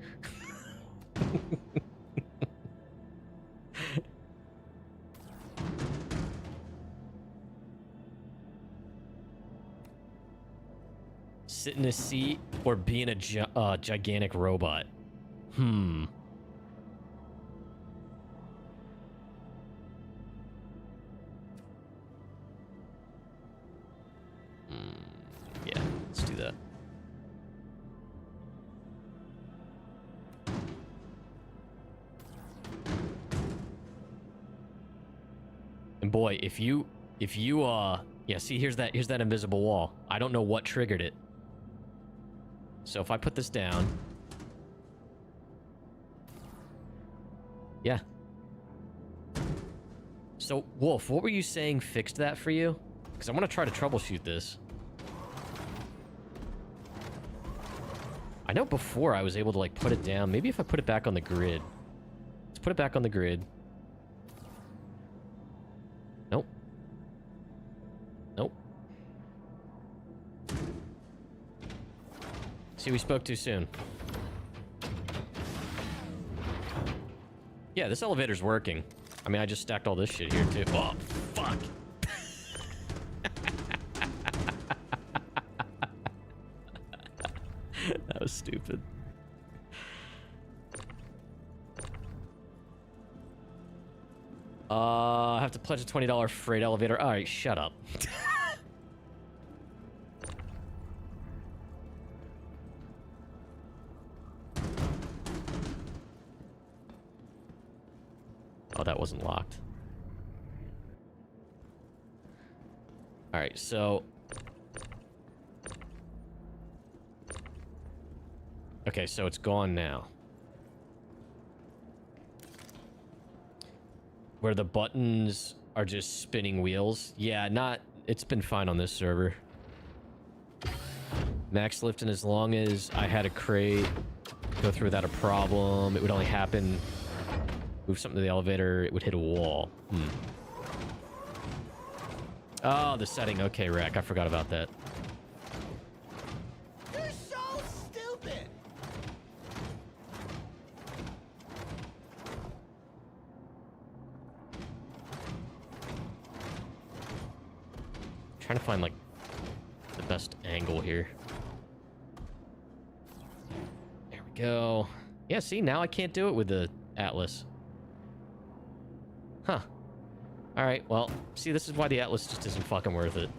Sit in a seat or be in a gigantic robot? Yeah, let's do that. And boy, if you yeah, see, here's that invisible wall. I don't know what triggered it. So if I put this down, yeah. So Wolf, what were you saying fixed that for you? Because I want to try to troubleshoot this. I know before I was able to, like, put it down. Maybe if I put it back on the grid. Let's put it back on the grid. Nope. Nope. See, we spoke too soon. Yeah, this elevator's working. I mean, I just stacked all this shit here, too. Oh, fuck. That was stupid. I have to pledge a $20 freight elevator. All right, shut up. Oh, that wasn't locked. All right, so... Okay, so it's gone now. Where the buttons are just spinning wheels. Yeah, not... It's been fine on this server. Max lifting, as long as I had a crate go through without a problem, it would only happen... Move something to the elevator, it would hit a wall. Oh, the setting. Okay, Rack, I forgot about that. You're so stupid. Trying to find, like, the best angle here. There we go. Yeah, see, now I can't do it with the Atlas. Huh. Alright, well, see, this is why the Atlas just isn't fucking worth it.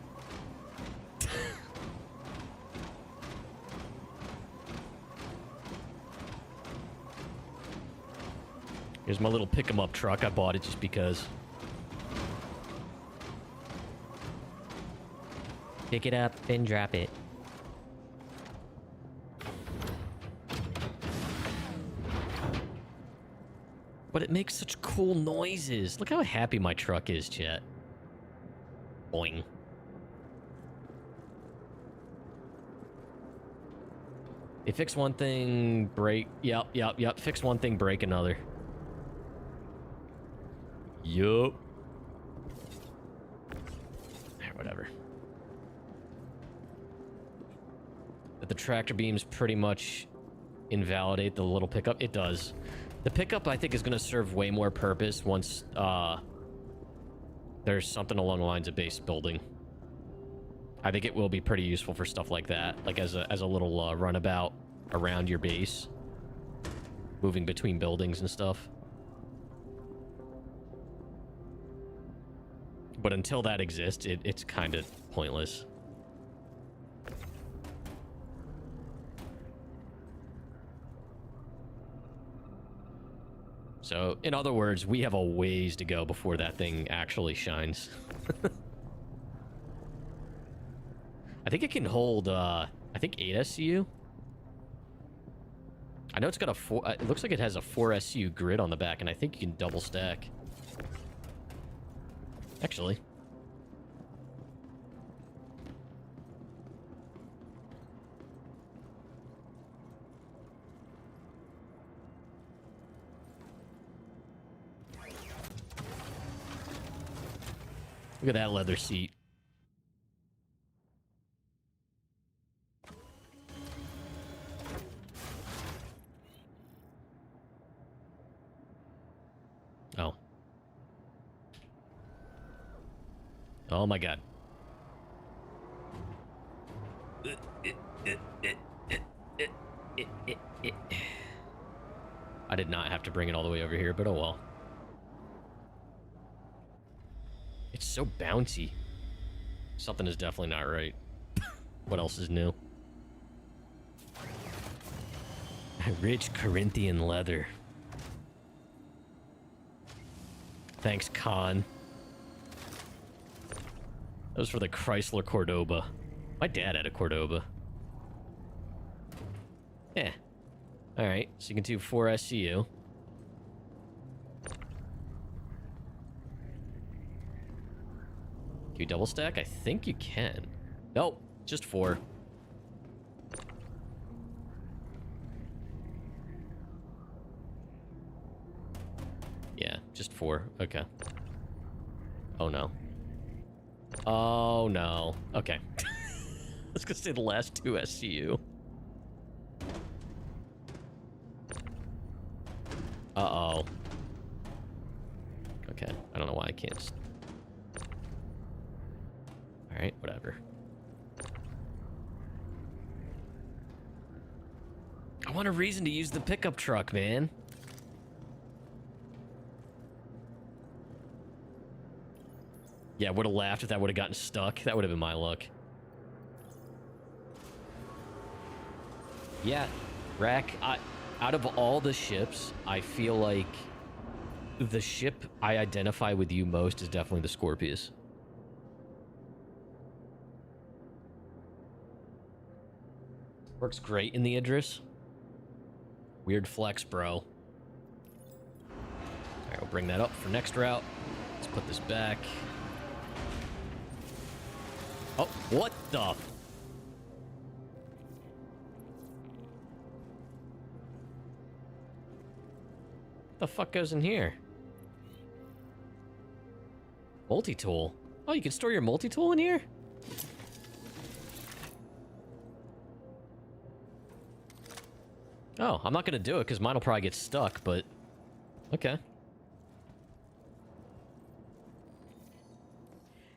Here's my little pick-em-up truck. I bought it just because. Pick it up and drop it. But it makes such cool noises. Look how happy my truck is, chat. Boing. They fix one thing, break... Yep. Fix one thing, break another. Yup. Whatever. That the tractor beams pretty much invalidate the little pickup. It does. The pickup, I think, is going to serve way more purpose once there's something along the lines of base building. I think it will be pretty useful for stuff like that, like as a little runabout around your base, moving between buildings and stuff. But until that exists, it's kind of pointless. So, in other words, we have a ways to go before that thing actually shines. I think it can hold, I think 8 SCU. I know it's got a 4... it looks like it has a 4 SCU grid on the back, and I think you can double stack. Actually. Look at that leather seat. Oh. Oh my god. I did not have to bring it all the way over here, but oh well. It's so bouncy. Something is definitely not right. What else is new? Rich Corinthian leather. Thanks, Khan. That was for the Chrysler Cordoba. My dad had a Cordoba. Yeah. Alright, so you can do 4 SCU. Can you double stack? I think you can. Nope, just 4. Just 4. Okay. Oh, no. Oh, no. Okay. I was gonna say the last 2 SCU. Uh-oh. Okay. I don't know why I can't... Alright, whatever. I want a reason to use the pickup truck, man. Yeah, I would have laughed if that would have gotten stuck. That would have been my luck. Yeah, Rack, out of all the ships, I feel like the ship I identify with you most is definitely the Scorpius. Works great in the Idris. Weird flex, bro. All right, we'll bring that up for next route. Let's put this back. Oh, what the? The fuck goes in here? Multi-tool. Oh, you can store your multi-tool in here? Oh, I'm not gonna do it because mine will probably get stuck, but... Okay.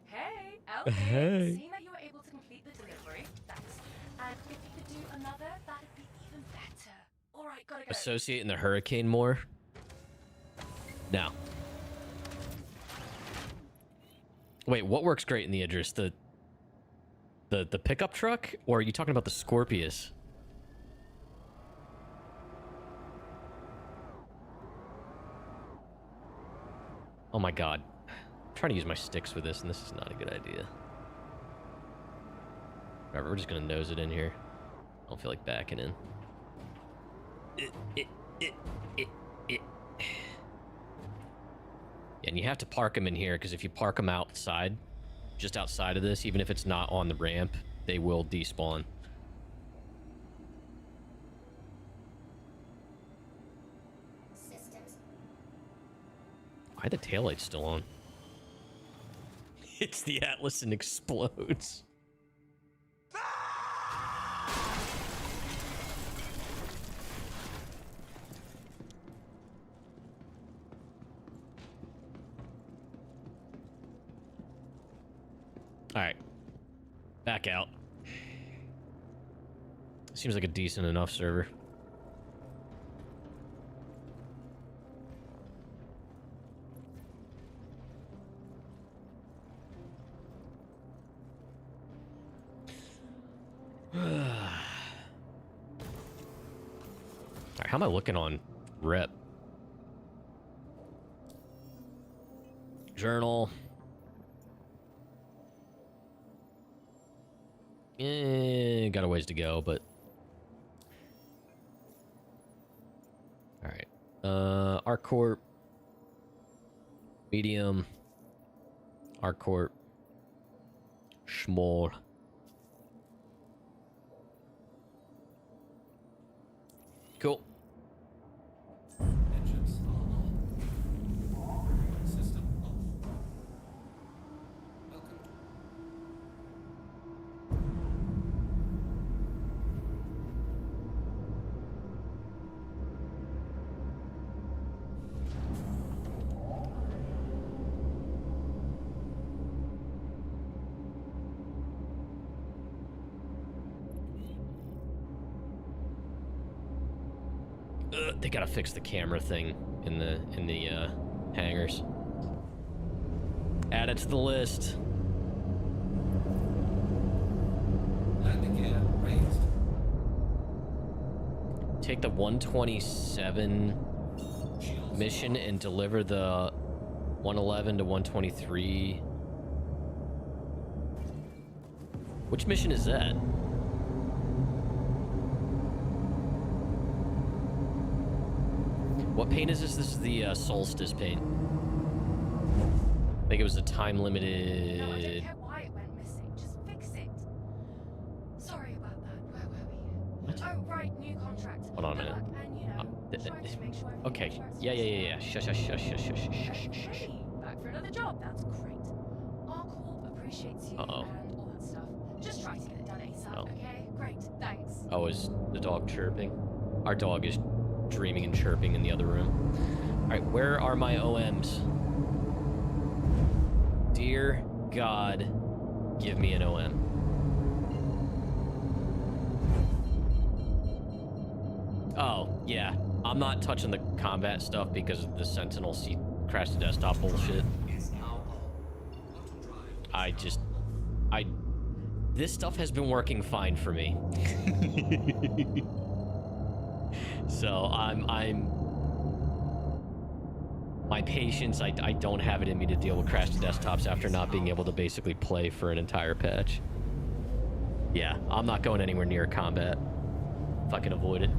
Hey, okay. Hey. Seeing that you were able to complete the delivery, thanks. And if you could do another, that'd be even better. All right, gotta go. Associate in the hurricane more? No. Wait, what works great in the Idris? The pickup truck? Or are you talking about the Scorpius? Oh my god. I'm trying to use my sticks with this, and this is not a good idea. Alright, we're just gonna nose it in here. I don't feel like backing in. And you have to park them in here, because if you park them outside, just outside of this, even if it's not on the ramp, they will despawn. Why are the taillights still on? It's the Atlas and explodes. Alright. Back out. Seems like a decent enough server. Alright, how am I looking on rep? Journal. Got a ways to go, but... Alright. ArcCorp. Medium. ArcCorp. Small. Cool. Engines are on. System off. Welcome. They gotta fix the camera thing in the hangars. Add it to the list. Landing gear raised. Take the 127 Shields. mission and deliver the 111 to 123. Which mission is that? What paint is this? This is the Solstice paint. I think it was the time No, I don't limited. care why it went missing. Just fix it. Sorry about that. Where were we? What? Oh, right, new contract. Hold on a Good minute. luck, and you know, Trying to make sure everything Okay. works Yeah. Shush. Hey, back for another job. That's great. ArcCorp appreciates you Uh-oh. and all that stuff. Just try to get it done ASAP, Oh. okay? Great, thanks. Oh, is the dog chirping? Our dog is dreaming and chirping in the other room. All right, where are my OMs? Dear God, give me an OM. Oh, yeah. I'm not touching the combat stuff because of the Sentinel seat crash to desktop bullshit. Is now on. This stuff has been working fine for me. So my patience, I don't have it in me to deal with crash to desktops after not being able to basically play for an entire patch. Yeah, I'm not going anywhere near combat if I can avoid it.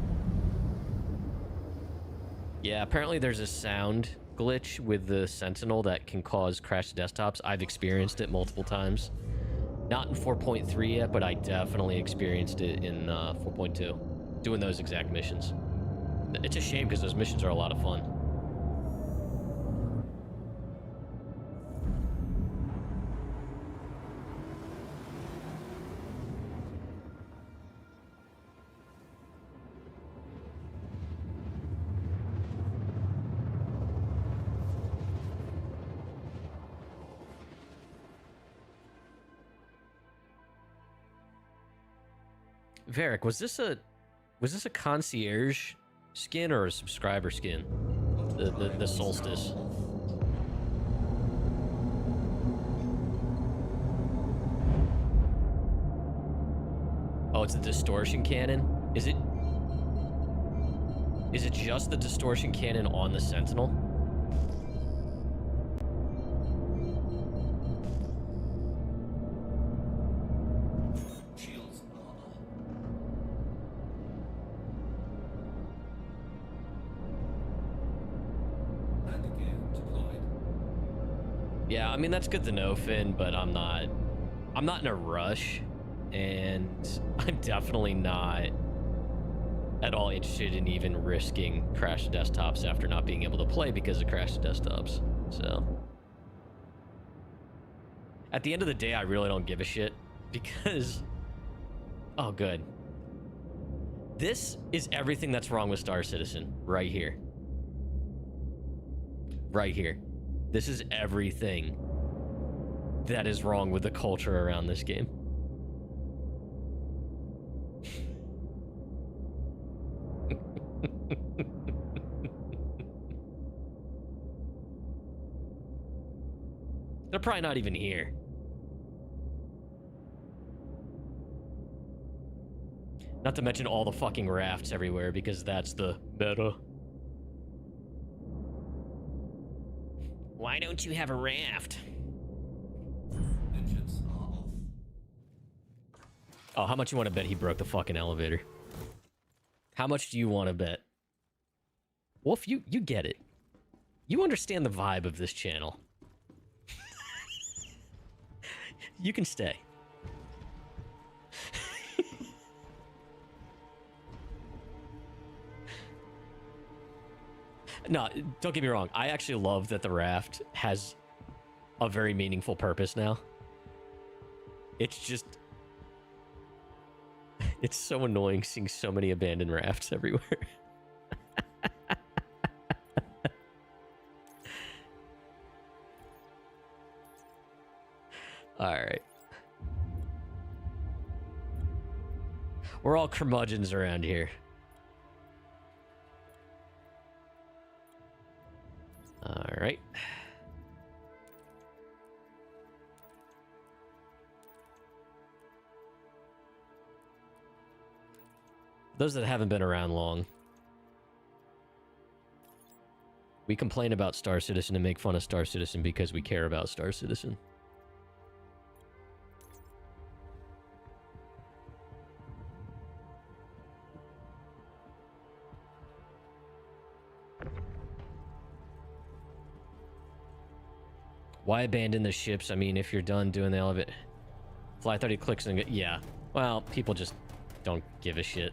Yeah, apparently there's a sound glitch with the Sentinel that can cause crash to desktops. I've experienced it multiple times. Not in 4.3 yet, but I definitely experienced it in 4.2, doing those exact missions. It's a shame because those missions are a lot of fun. Varric, was this a concierge skin or a subscriber skin? The solstice. Oh, it's a distortion cannon? Is it just the distortion cannon on the Sentinel? Shields are on. And again deployed. Yeah, I mean that's good to know, Finn, but I'm not in a rush, and I'm definitely not at all interested in even risking crash desktops after not being able to play because of crash desktops. So at the end of the day, I really don't give a shit because oh good. This is everything that's wrong with Star Citizen right here. Right here. This is everything that is wrong with the culture around this game. They're probably not even here. Not to mention all the fucking rafts everywhere because that's the meta. Why don't you have a raft? Engines are off. Oh, how much you want to bet he broke the fucking elevator? How much do you want to bet? Wolf, you get it. You understand the vibe of this channel. You can stay. No, don't get me wrong. I actually love that the raft has a very meaningful purpose now. It's just... It's so annoying seeing so many abandoned rafts everywhere. Alright. We're all curmudgeons around here. Alright. Those that haven't been around long. We complain about Star Citizen and make fun of Star Citizen because we care about Star Citizen. Why abandon the ships? I mean, if you're done doing the elevator... Fly 30 clicks and... Yeah. Well, people just don't give a shit.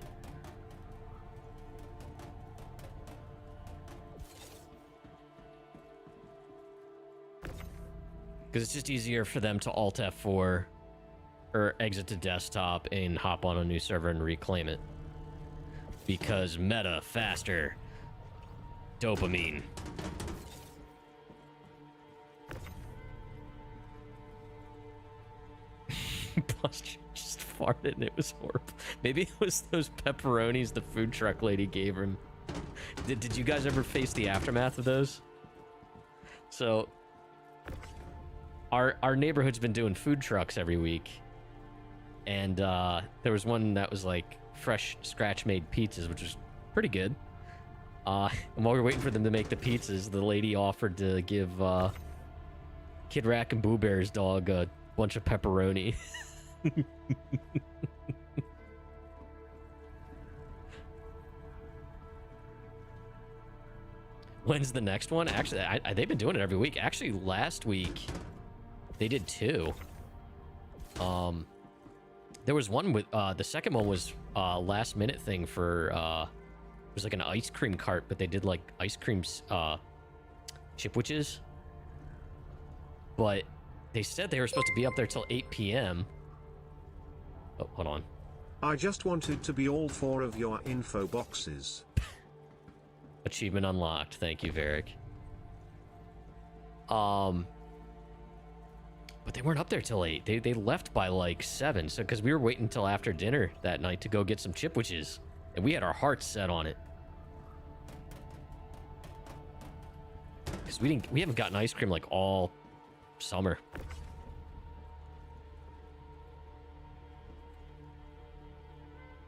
Because it's just easier for them to Alt F4 or exit to desktop and hop on a new server and reclaim it. Because meta, faster, dopamine. Buster just farted and it was horrible. Maybe it was those pepperonis the food truck lady gave him. Did you guys ever face the aftermath of those? So, our neighborhood's been doing food trucks every week. And there was one that was like fresh scratch-made pizzas, which was pretty good. And while we were waiting for them to make the pizzas, the lady offered to give Kid Rack and Boo Bear's dog a bunch of pepperoni. When's the next one? Actually, they've been doing it every week. Actually, last week they did 2. There was one with the second one was last minute thing for it was like an ice cream cart, but they did like ice cream chipwiches. But they said they were supposed to be up there till 8 p.m. Oh, hold on. I just wanted to be all 4 of your info boxes. Achievement unlocked. Thank you, Varric. But they weren't up there till 8. They left by like 7. So because we were waiting until after dinner that night to go get some chipwiches, and we had our hearts set on it. Because we haven't gotten ice cream like all summer.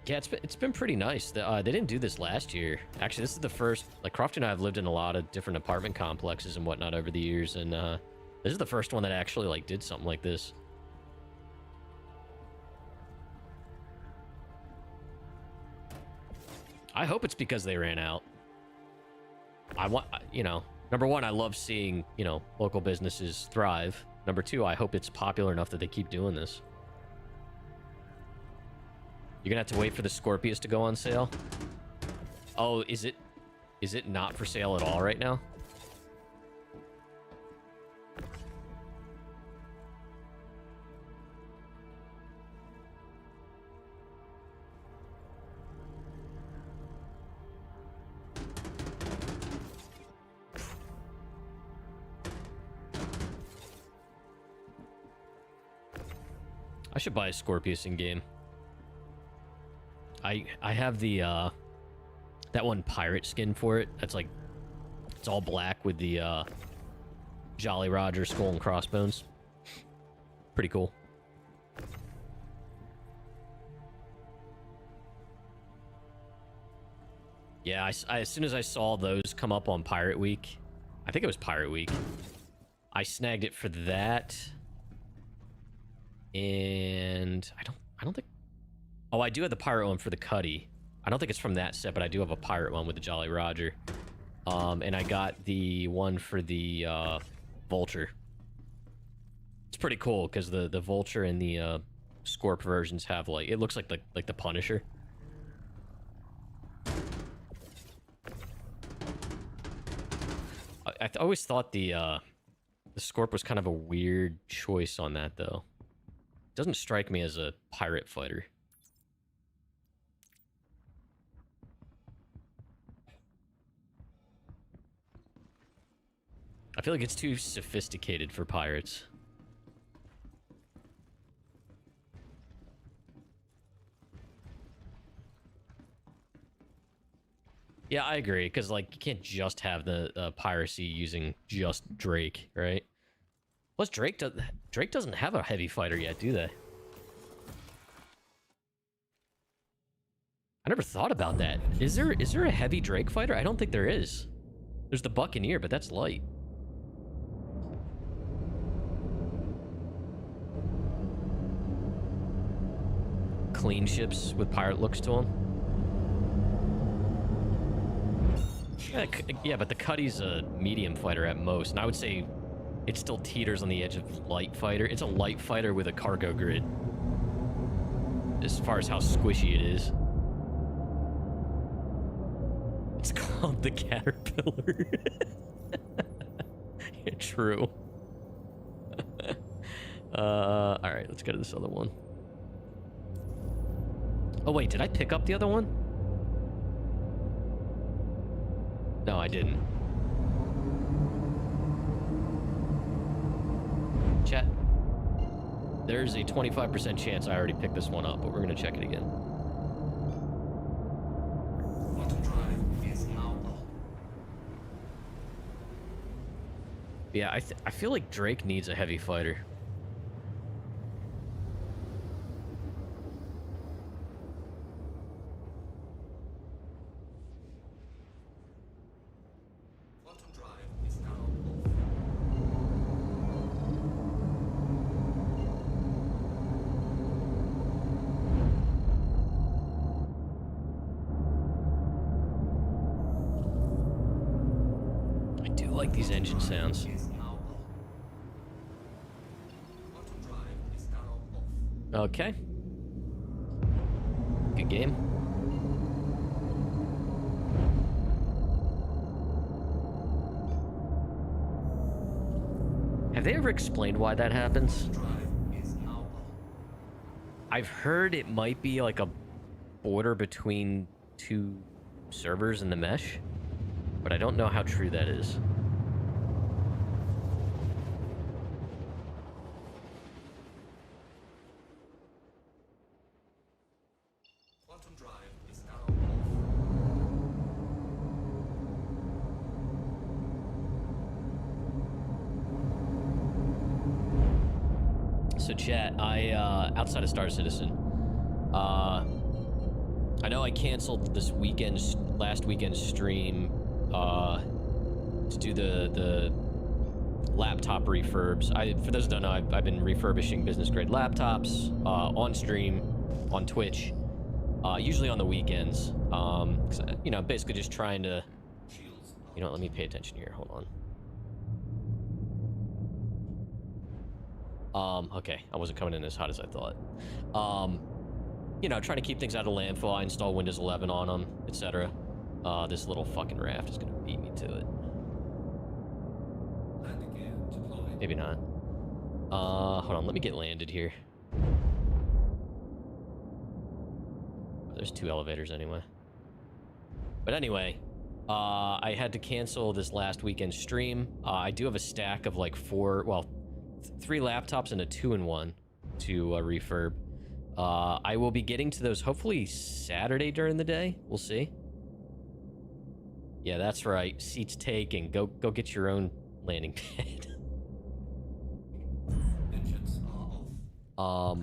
Yeah, it's been pretty nice. They didn't do this last year. Actually, this is the first. Like, Crofty and I have lived in a lot of different apartment complexes and whatnot over the years, and this is the first one that actually like did something like this. I hope it's because they ran out. I want, you know, number one, I love seeing, you know, local businesses thrive. Number two, I hope it's popular enough that they keep doing this. You're gonna have to wait for the Scorpius to go on sale. Oh, is it not for sale at all right now? I should buy a Scorpius in game. I have the that one pirate skin for it. That's like, it's all black with the Jolly Roger skull and crossbones. Pretty cool. Yeah, as soon as I saw those come up on Pirate Week, I think it was Pirate Week, I snagged it for that. And I don't think. Oh, I do have the pirate one for the Cuddy. I don't think it's from that set, but I do have a pirate one with the Jolly Roger. And I got the one for the Vulture. It's pretty cool because the Vulture and the Scorp versions have like, it looks like the Punisher. I always thought the Scorp was kind of a weird choice on that though. It doesn't strike me as a pirate fighter. I feel like it's too sophisticated for pirates. Yeah, I agree, because like you can't just have the piracy using just Drake, right? Plus Drake doesn't have a heavy fighter yet, do they? I never thought about that. Is there a heavy Drake fighter? I don't think there is. There's the Buccaneer, but that's light. Clean ships with pirate looks to them. Yeah, but the Cuddy's a medium fighter at most, and I would say it still teeters on the edge of light fighter. It's a light fighter with a cargo grid, as far as how squishy it is. It's called the Caterpillar. Yeah, true. All right, let's go to this other one. Oh wait, did I pick up the other one? No, I didn't. Chat. There's a 25% chance I already picked this one up, but we're gonna check it again. Quantum drive is now on. Yeah, I feel like Drake needs a heavy fighter. Quantum drive is now off. I do like these engine sounds. Is now on. Quantum drive is now off. Okay. Good game. Have they ever explained why that happens? Drive is now on. I've heard it might be like a border between two servers in the mesh, but I don't know how true that is. Quantum drive is now off. So chat, I outside of Star Citizen, I know I canceled this last weekend's stream to do the laptop refurbs. For those who don't know, I've been refurbishing business grade laptops on stream, on Twitch, usually on the weekends. 'Cause, you know, basically just trying to, Shields you know, let me pay attention here. Hold on. Okay, I wasn't coming in as hot as I thought. You know, trying to keep things out of landfill. I install Windows 11 on them, etc. This little fucking raft is gonna beat me to it. landing gear deployed. Maybe not. Hold on, let me get landed here. There's two elevators anyway. But anyway, I had to cancel this last weekend's stream. I do have a stack of like three laptops and a 2-in-1 to refurb. I will be getting to those hopefully Saturday during the day. We'll see. Yeah, that's right. Seats taken. Go get your own landing pad. Engines are off.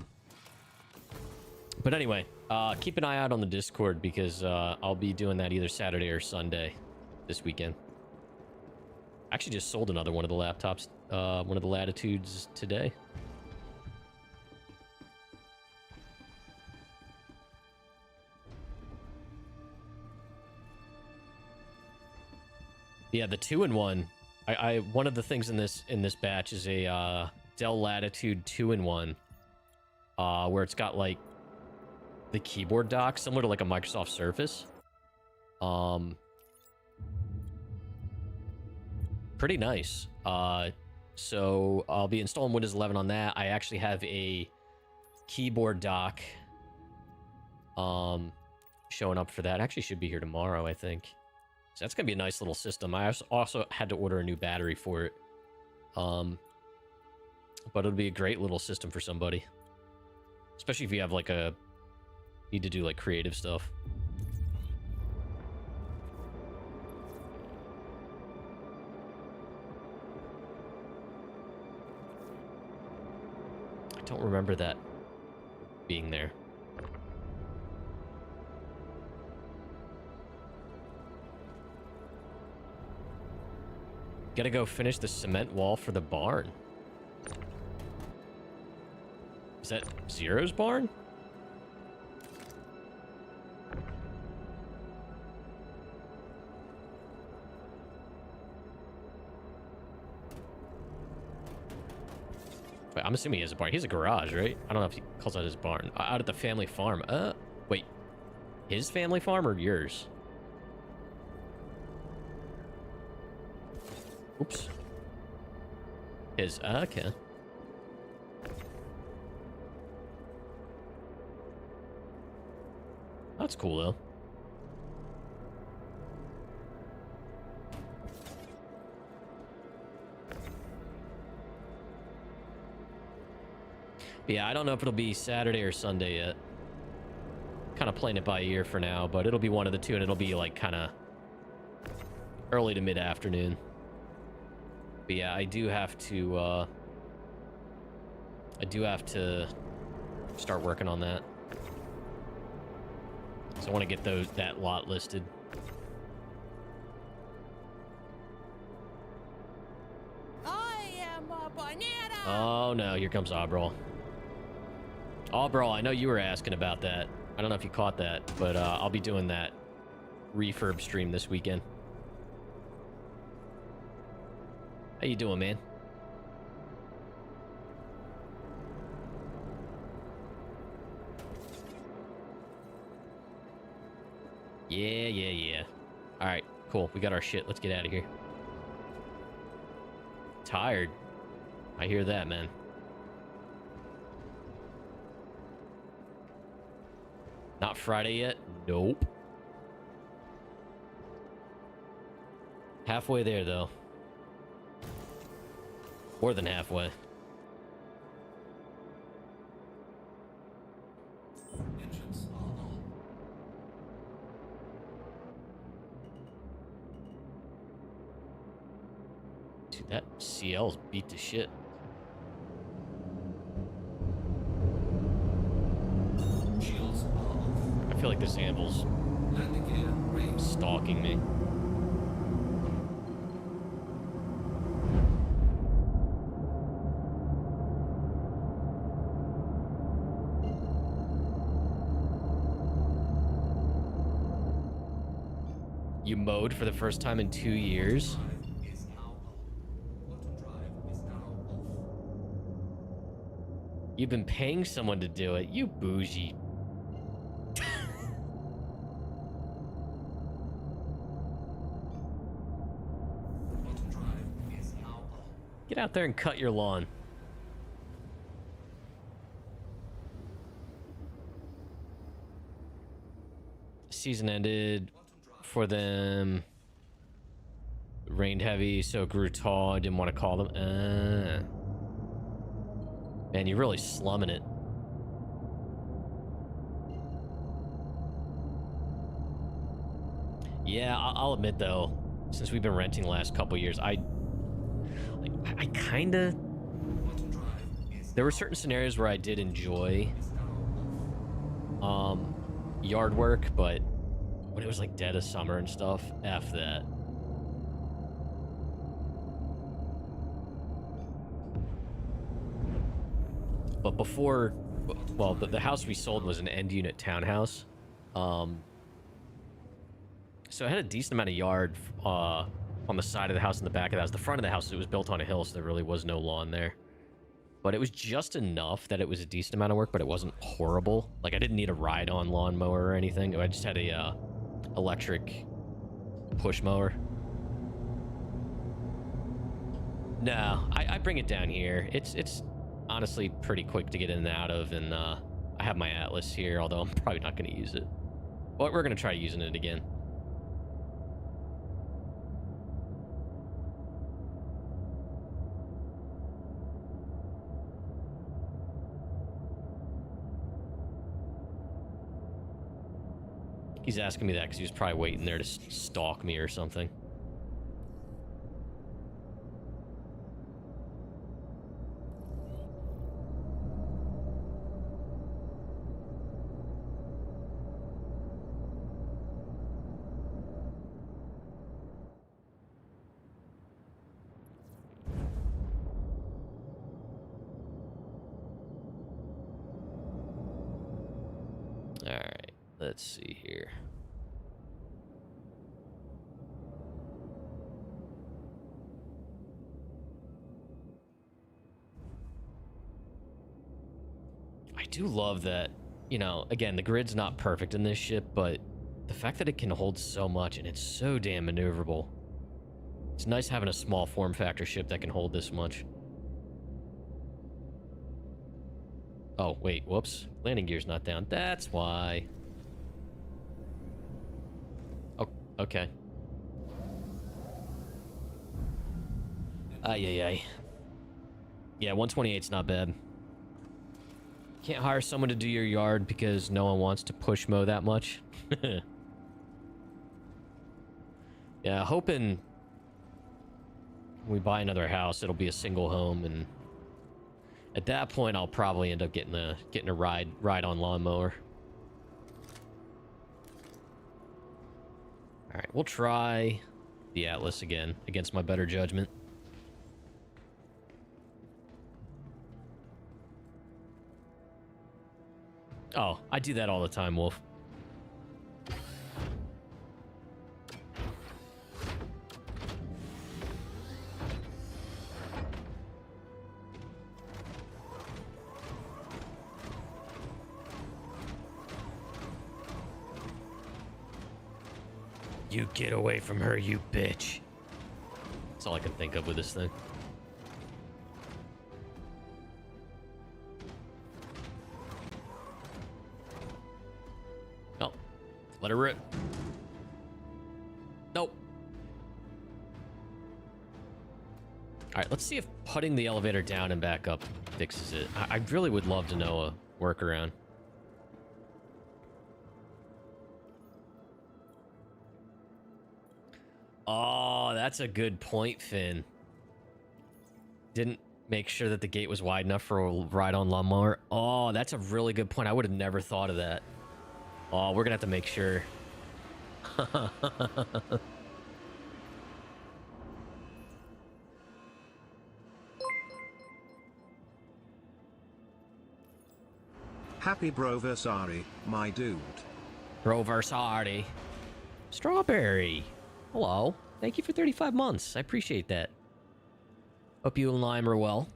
But anyway, keep an eye out on the Discord because I'll be doing that either Saturday or Sunday this weekend. I actually just sold another one of the laptops, one of the Latitudes today. Yeah, the 2-in-1. One of the things in this batch is a Dell Latitude 2-in-1, where it's got like the keyboard dock similar to like a Microsoft Surface. Pretty nice. So I'll be installing Windows 11 on that. I actually have a keyboard dock showing up for that. Actually should be here tomorrow, I think. So that's gonna be a nice little system. I also had to order a new battery for it. But it'll be a great little system for somebody. Especially if you have like need to do like creative stuff. I don't remember that being there. Gotta go finish the cement wall for the barn. Is that Zero's barn? Wait, I'm assuming he has a barn. He has a garage, right? I don't know if he calls that his barn. Out at the family farm. Wait. His family farm or yours? Oops. His, okay. That's cool, though. But yeah, I don't know if it'll be Saturday or Sunday yet. Kind of playing it by ear for now, but it'll be one of the two, and it'll be like kind of early to mid-afternoon. But yeah, I do have to start working on that. So I want to get that lot listed. I am a banana. Oh no, here comes Obrol. Obrol, I know you were asking about that. I don't know if you caught that, but I'll be doing that refurb stream this weekend. How you doing, man? Yeah. All right, cool. We got our shit. Let's get out of here. Tired. I hear that, man. Not Friday yet? Nope. Halfway there, though. More than halfway. Engines are on. Dude, that CL's beat to shit. Shields are off. I feel like this amble's Landing gear raised. stalking me. You mowed for the first time in 2 years? Drive is now on. Auto drive is now off. You've been paying someone to do it. You bougie. Auto drive is now on. Get out there and cut your lawn. Season ended for them. Rained heavy, so it grew tall. I didn't want to call them. Man, you're really slumming it. Yeah, I'll admit though, since we've been renting the last couple years, I kind of. Auto drive is There were certain scenarios where I did enjoy yard work, but when it was like dead of summer and stuff, F that. But before, well, the house we sold was an end unit townhouse. So it had a decent amount of yard on the side of the house and the back of the house. The front of the house, it was built on a hill, so there really was no lawn there. But it was just enough that it was a decent amount of work, but it wasn't horrible. Like, I didn't need a ride-on lawnmower or anything. I just had a electric push mower. No, I bring it down here. It's honestly pretty quick to get in and out of, and I have my Atlas here, although I'm probably not going to use it. But we're going to try using it again. He's asking me that because he was probably waiting there to stalk me or something. All right, let's see here. I do love that, you know, again, the grid's not perfect in this ship, but the fact that it can hold so much and it's so damn maneuverable. It's nice having a small form factor ship that can hold this much. Oh, wait, whoops. Landing gear's not down. That's why. Okay. Ay, ay, ay. Yeah, 128's not bad. Can't hire someone to do your yard because no one wants to push mow that much. Yeah, hoping when we buy another house, it'll be a single home, and at that point, I'll probably end up getting a ride on lawnmower. All right, we'll try the Atlas again against my better judgment. Oh, I do that all the time, Wolf. You get away from her, you bitch. That's all I can think of with this thing. Oh, let her rip. Nope. All right, let's see if putting the elevator down and back up fixes it. I really would love to know a workaround. Oh, that's a good point, Finn. Didn't make sure that the gate was wide enough for a ride-on lawnmower. Oh, that's a really good point. I would have never thought of that. Oh, we're gonna have to make sure. Happy Broversari, my dude. Roversari. Strawberry. Hello. Thank you for 35 months. I appreciate that. Hope you and Lime are well.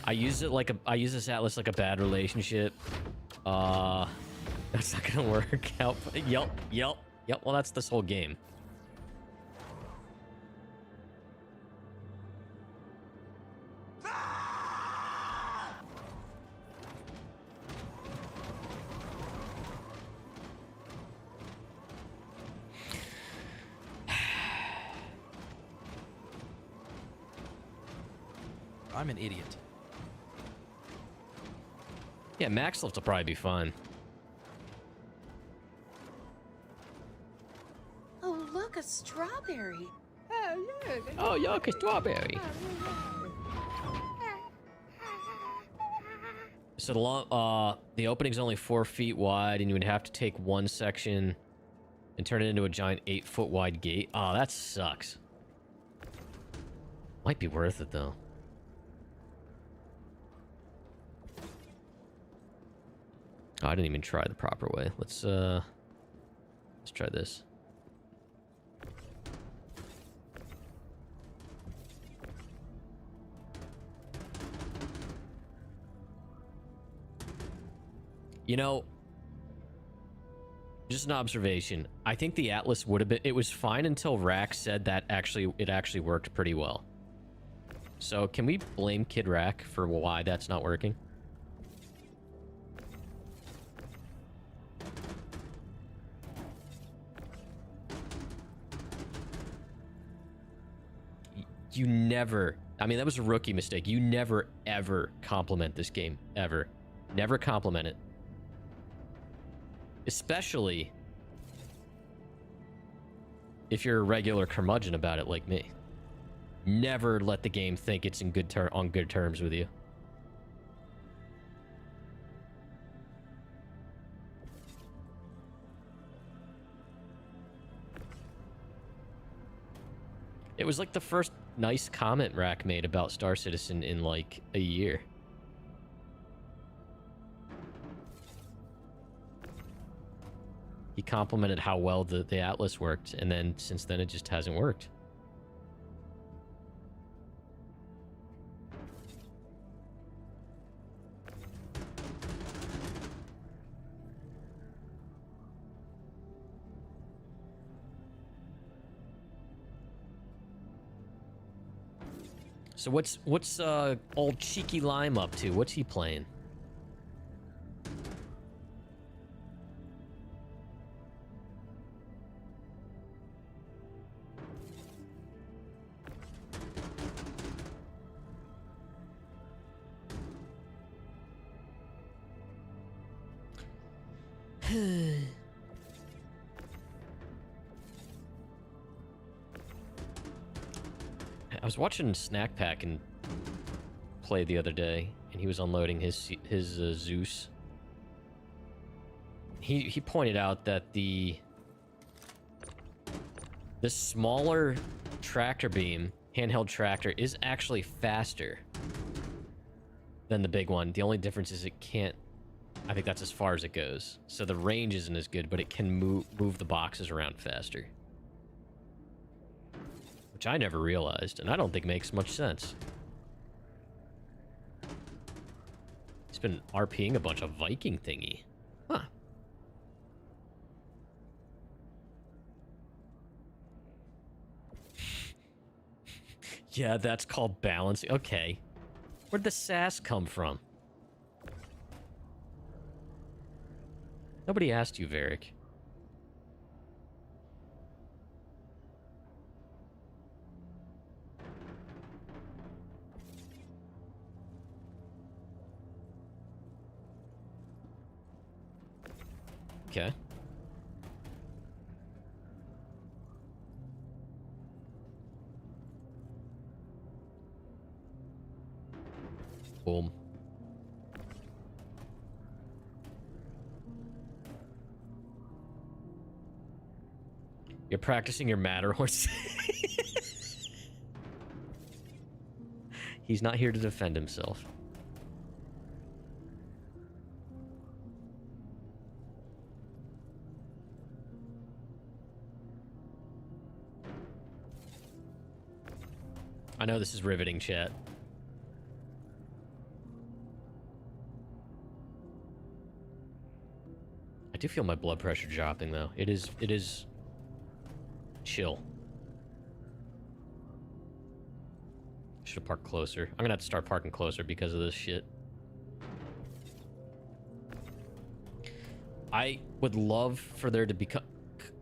I use this Atlas like a bad relationship. That's not gonna work out. Yep. Well, that's this whole game. I'm an idiot. Yeah, max lift will probably be fine. Oh, look, a strawberry. Oh, yuck, a strawberry. So the opening's only 4 feet wide, and you would have to take one section and turn it into a giant 8-foot wide gate. Oh, that sucks. Might be worth it though. Oh, I didn't even try the proper way. Let's try this. You know, just an observation. I think the Atlas would have been... It was fine until Rack said that it actually worked pretty well. So can we blame Kid Rack for why that's not working? You never... I mean, that was a rookie mistake. You never, ever compliment this game. Ever. Never compliment it. Especially if you're a regular curmudgeon about it like me. Never let the game think it's in on good terms with you. It was like the first nice comment Rack made about Star Citizen in like a year. He complimented how well the Atlas worked, and then since then it just hasn't worked. So what's old Cheeky Lime up to? What's he playing? I was watching Snack Pack and play the other day, and he was unloading his Zeus. He pointed out that the smaller tractor beam, handheld tractor, is actually faster than the big one. The only difference is it can't. I think that's as far as it goes. So the range isn't as good, but it can move the boxes around faster. Which I never realized, and I don't think makes much sense. He's been RPing a bunch of Viking thingy. Huh. Yeah, that's called balancing. Okay. Where'd the sass come from? Nobody asked you, Varric. Okay. Boom. You're practicing your Matterhorn. He's not here to defend himself. I know this is riveting, chat. I do feel my blood pressure dropping, though. It is chill. Should have parked closer. I'm gonna have to start parking closer because of this shit. I would love for there to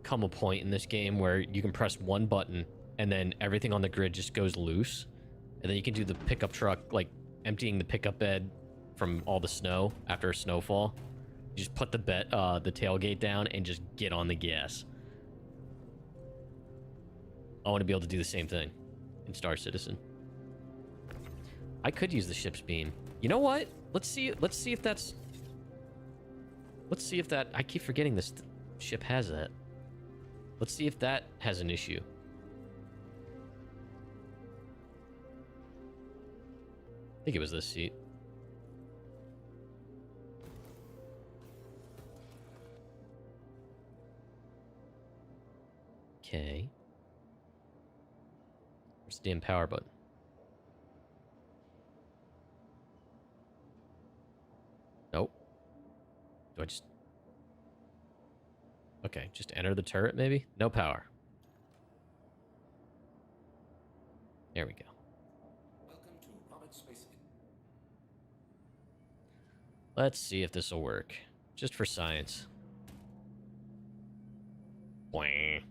come a point in this game where you can press one button and then everything on the grid just goes loose, and then you can do the pickup truck, like emptying the pickup bed from all the snow after a snowfall. You just put the tailgate down and just get on the gas. I want to be able to do the same thing in Star Citizen. I could use the ship's beam. You know what? Let's see if that's... Let's see if that... I keep forgetting this ship has that. Let's see if that has an issue. I think it was this seat. Okay. Where's the damn power button? Nope. Do I just... Okay, just enter the turret, maybe? No power. There we go. Welcome to Robert Space. Let's see if this will work. Just for science. Bwah.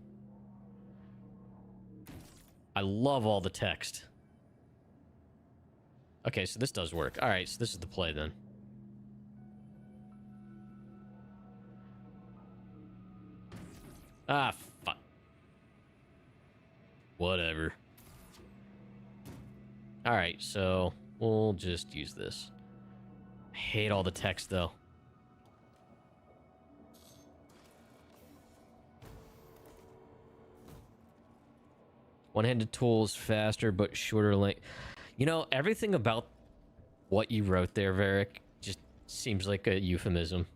I love all the text. Okay, so this does work. Alright, so this is the play then. Ah, fuck. Whatever. Alright, so we'll just use this. I hate all the text, though. One-handed tools, faster but shorter length. You know, everything about what you wrote there, Varric, just seems like a euphemism.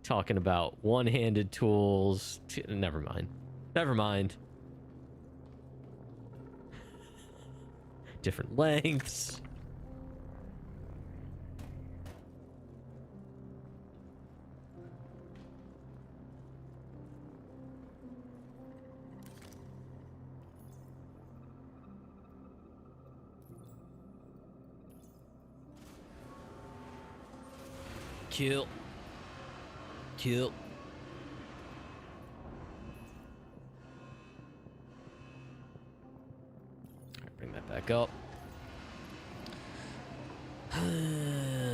Talking about one-handed tools. Never mind. Never mind. Different lengths. Kill. Kill. Alright, bring that back up.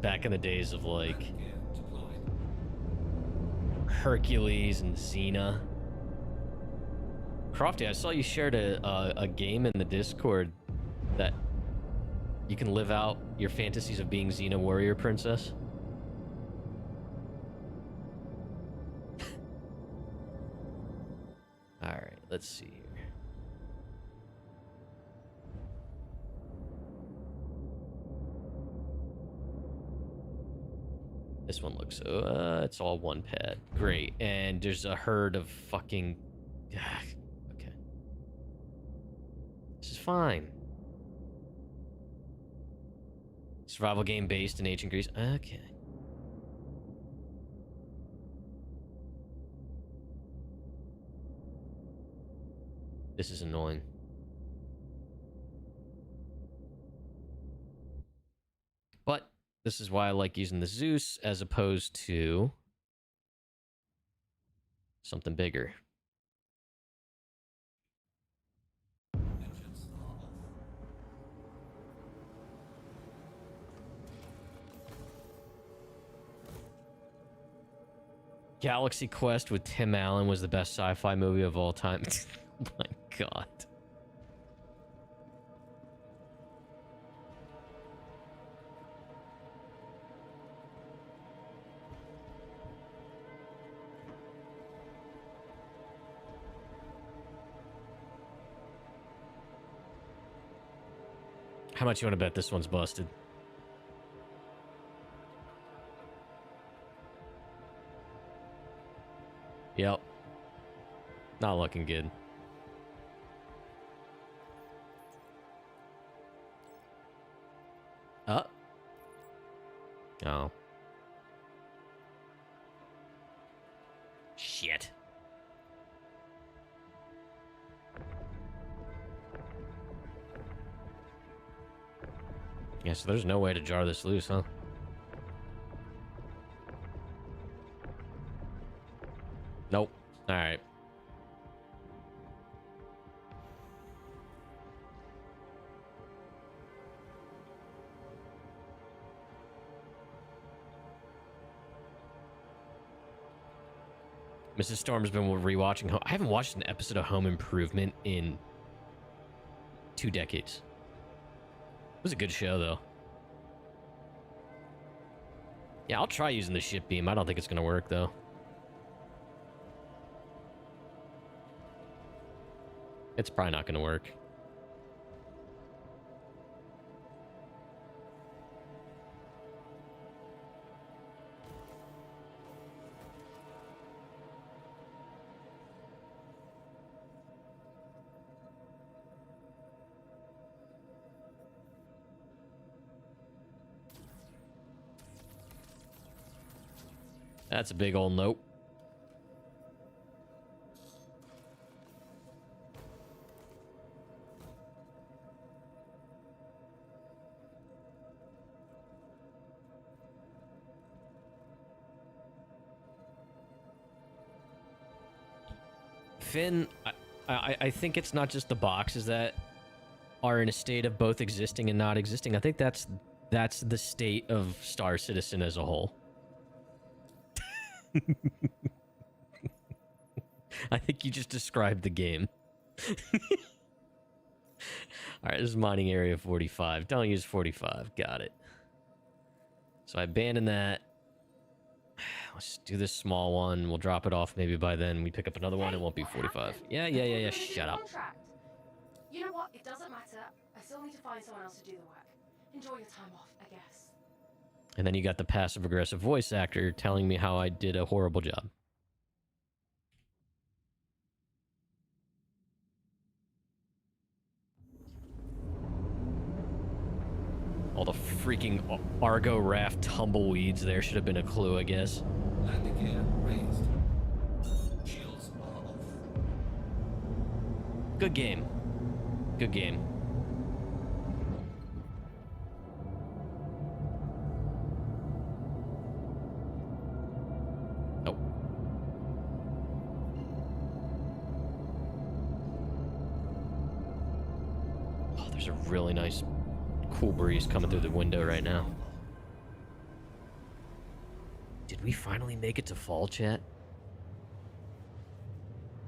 back in the days of like Gear deployed. Hercules and Xena. Crofty, I saw you shared a game in the Discord that you can live out your fantasies of being Xena warrior princess. All right, let's see here. This one looks, it's all one pad. Great. And there's a herd of fucking, okay. This is fine. Survival game based in ancient Greece. Okay. This is annoying. But this is why I like using the Zeus as opposed to something bigger. Engines are off. Galaxy Quest with Tim Allen was the best sci-fi movie of all time. Oh my god. How much you want to bet this one's busted? Yep. Not looking good. Oh. Shit. Yeah, so there's no way to jar this loose, huh? Nope. Alright. Mrs. Storm's been rewatching I haven't watched an episode of Home Improvement in 2 decades. It was a good show, though. Yeah, I'll try using the ship beam. I don't think it's gonna work, though. It's probably not gonna work. That's a big old nope. Finn, I think it's not just the boxes that are in a state of both existing and not existing. I think that's the state of Star Citizen as a whole. I think you just described the game. Alright, this is mining area 45. Don't use 45. Got it. So I abandon that. Let's do this small one. We'll drop it off. Maybe by then we pick up another one. It won't be 45. Yeah. Shut up. You know what? It doesn't matter. I still need to find someone else to do the work. Enjoy your time off, I guess. And then you got the passive-aggressive voice actor telling me how I did a horrible job. All the freaking Argo raft tumbleweeds there should have been a clue, I guess. Landing gear raised. Shields are off. Good game. Good game. Nope. Oh, there's a really nice cool breeze coming through the window right now. Did we finally make it to fall, chat?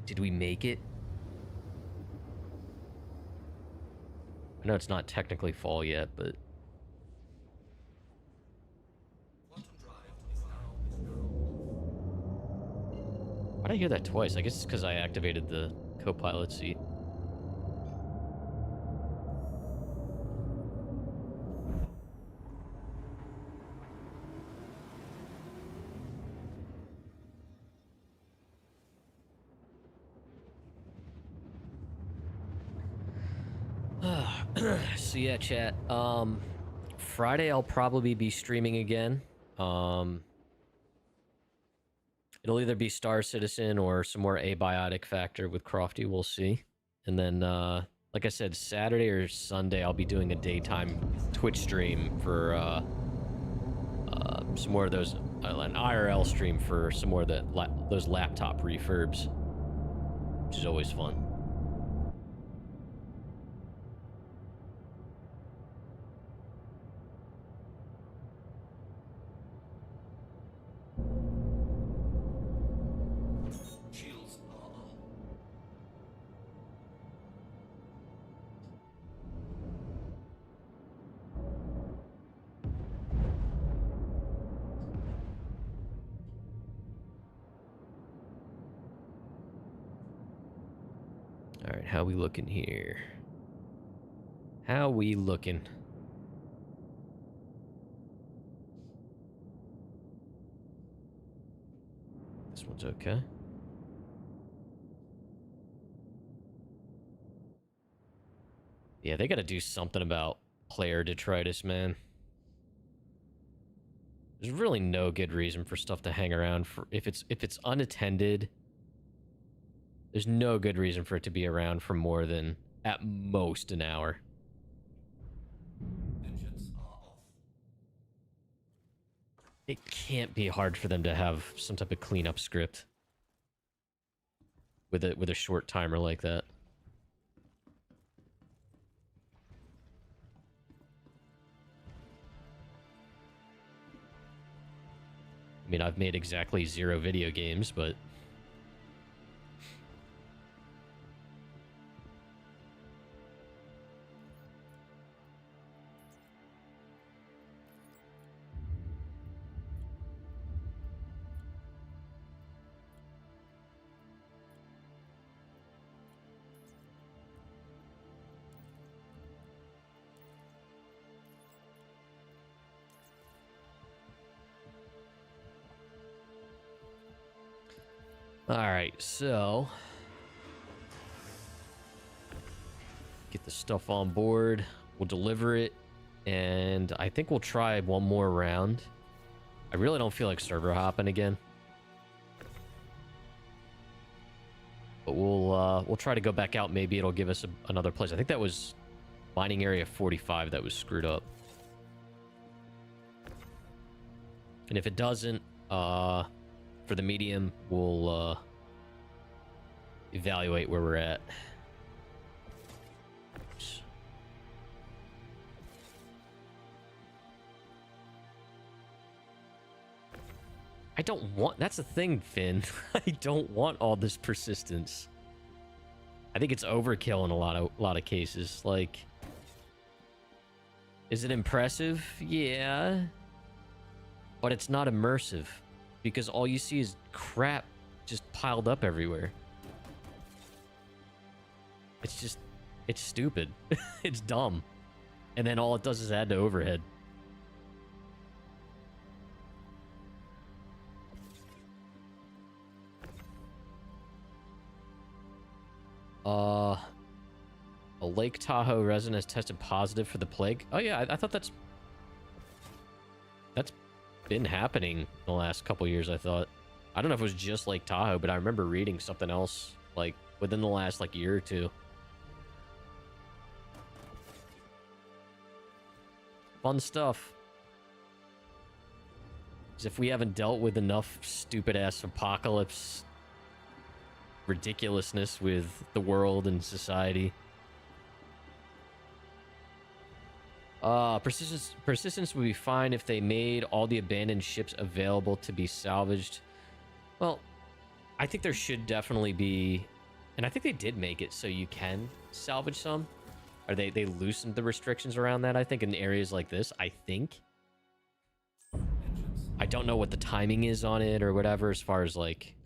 Did we make it? I know it's not technically fall yet, but... Why'd I hear that twice? I guess it's because I activated the co-pilot seat. So yeah, chat. Friday I'll probably be streaming again. It'll either be Star Citizen or some more Abiotic Factor with Crofty. We'll see. And then, like I said, Saturday or Sunday I'll be doing a daytime Twitch stream for some more of those, an IRL stream for some more of those laptop refurbs, which is always fun. All right, how we looking here? How we looking? This one's okay. Yeah, they got to do something about player detritus, man. There's really no good reason for stuff to hang around for if it's unattended. There's no good reason for it to be around for more than, at most, an hour. Engines are off. It can't be hard for them to have some type of cleanup script with a short timer like that. I mean, I've made exactly 0 video games, but... Alright, so... get the stuff on board. We'll deliver it. And I think we'll try one more round. I really don't feel like server hopping again. But we'll try to go back out. Maybe it'll give us another place. I think that was mining area 45 that was screwed up. And if it doesn't, for the medium, we'll evaluate where we're at. Oops. I don't want... That's the thing, Finn. I don't want all this persistence. I think it's overkill in a lot of cases. Like, is it impressive? Yeah. But it's not immersive. Because all you see is crap just piled up everywhere. It's just... It's stupid. It's dumb. And then all it does is add to overhead. A Lake Tahoe resident has tested positive for the plague. Oh yeah, I thought that's been happening in the last couple years, I thought. I don't know if it was just Lake Tahoe, but I remember reading something else, like, within the last, like, year or two. Fun stuff. As if we haven't dealt with enough stupid-ass apocalypse ridiculousness with the world and society. Persistence would be fine if they made all the abandoned ships available to be salvaged. Well, I think there should definitely be, and I think they did make it so you can salvage some. Or they loosened the restrictions around that, I think, in areas like this, I think. I don't know what the timing is on it or whatever as far as, like,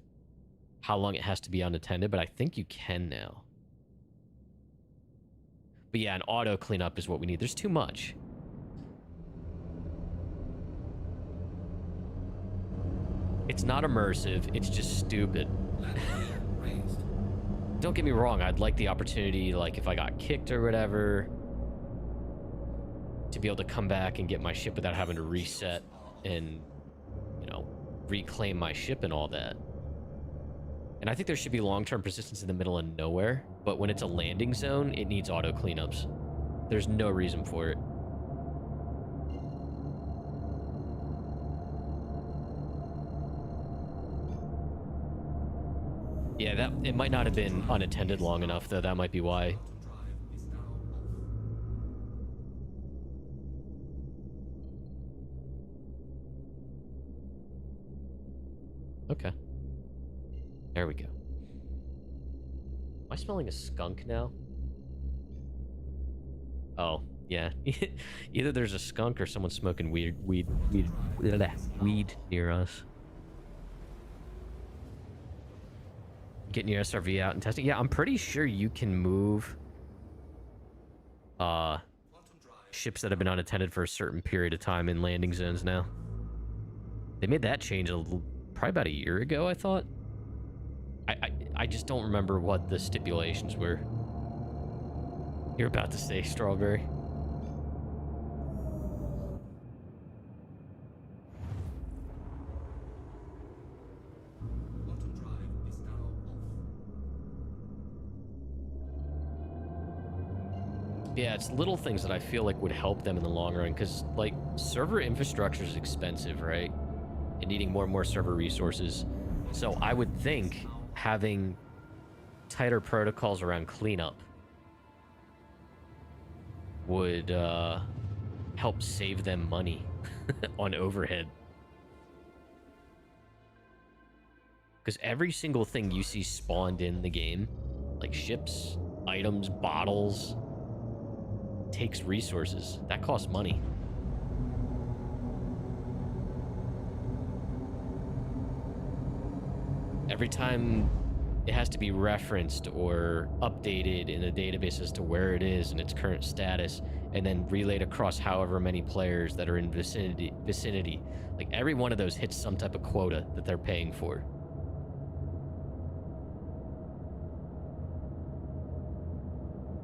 how long it has to be unattended, but I think you can now. But yeah, an auto cleanup is what we need. There's too much. It's not immersive. It's just stupid. Don't get me wrong. I'd like the opportunity, like if I got kicked or whatever, to be able to come back and get my ship without having to reset and, you know, reclaim my ship and all that. And I think there should be long-term persistence in the middle of nowhere, but when it's a landing zone, it needs auto cleanups. There's no reason for it. Yeah, that it might not have been unattended long enough, though. That might be why. Okay. There we go. Am I smelling a skunk now? Oh, yeah. Either there's a skunk or someone's smoking weed near us. Getting your SRV out and testing. Yeah, I'm pretty sure you can move ships that have been unattended for a certain period of time in landing zones now. They made that change probably about a year ago, I thought. I just don't remember what the stipulations were. You're about to say strawberry. Yeah, it's little things that I feel like would help them in the long run, because, like, server infrastructure is expensive, right? And needing more and more server resources. So I would think having tighter protocols around cleanup would help save them money on overhead. Because every single thing you see spawned in the game, like ships, items, bottles, takes resources. That costs money. Every time it has to be referenced or updated in a database as to where it is and its current status, and then relayed across however many players that are in vicinity. Like, every one of those hits some type of quota that they're paying for.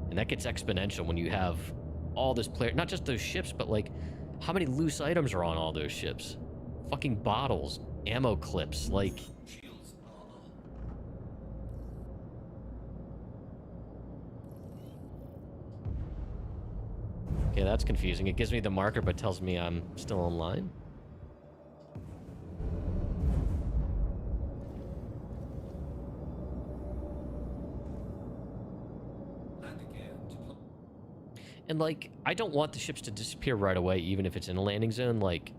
And that gets exponential when you have all this player, not just those ships, but like how many loose items are on all those ships? Fucking bottles, ammo clips, like. Okay, that's confusing. It gives me the marker but tells me I'm still online. And, like, I don't want the ships to disappear right away, even if it's in a landing zone. Like,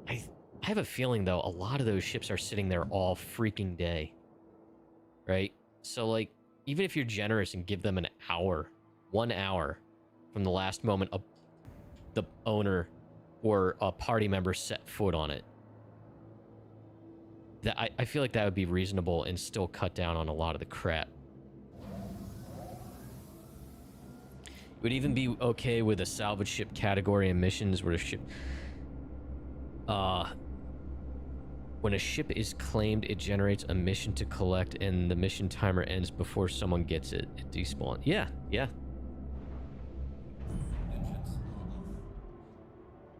I have a feeling, though, a lot of those ships are sitting there all freaking day. Right? So, like, even if you're generous and give them an hour, 1 hour from the last moment the owner or a party member set foot on it, that I feel like that would be reasonable and still cut down on a lot of the crap. It would even be okay with a salvage ship category and missions where a ship... when a ship is claimed, it generates a mission to collect, and the mission timer ends before someone gets it. It despawns. Yeah, yeah.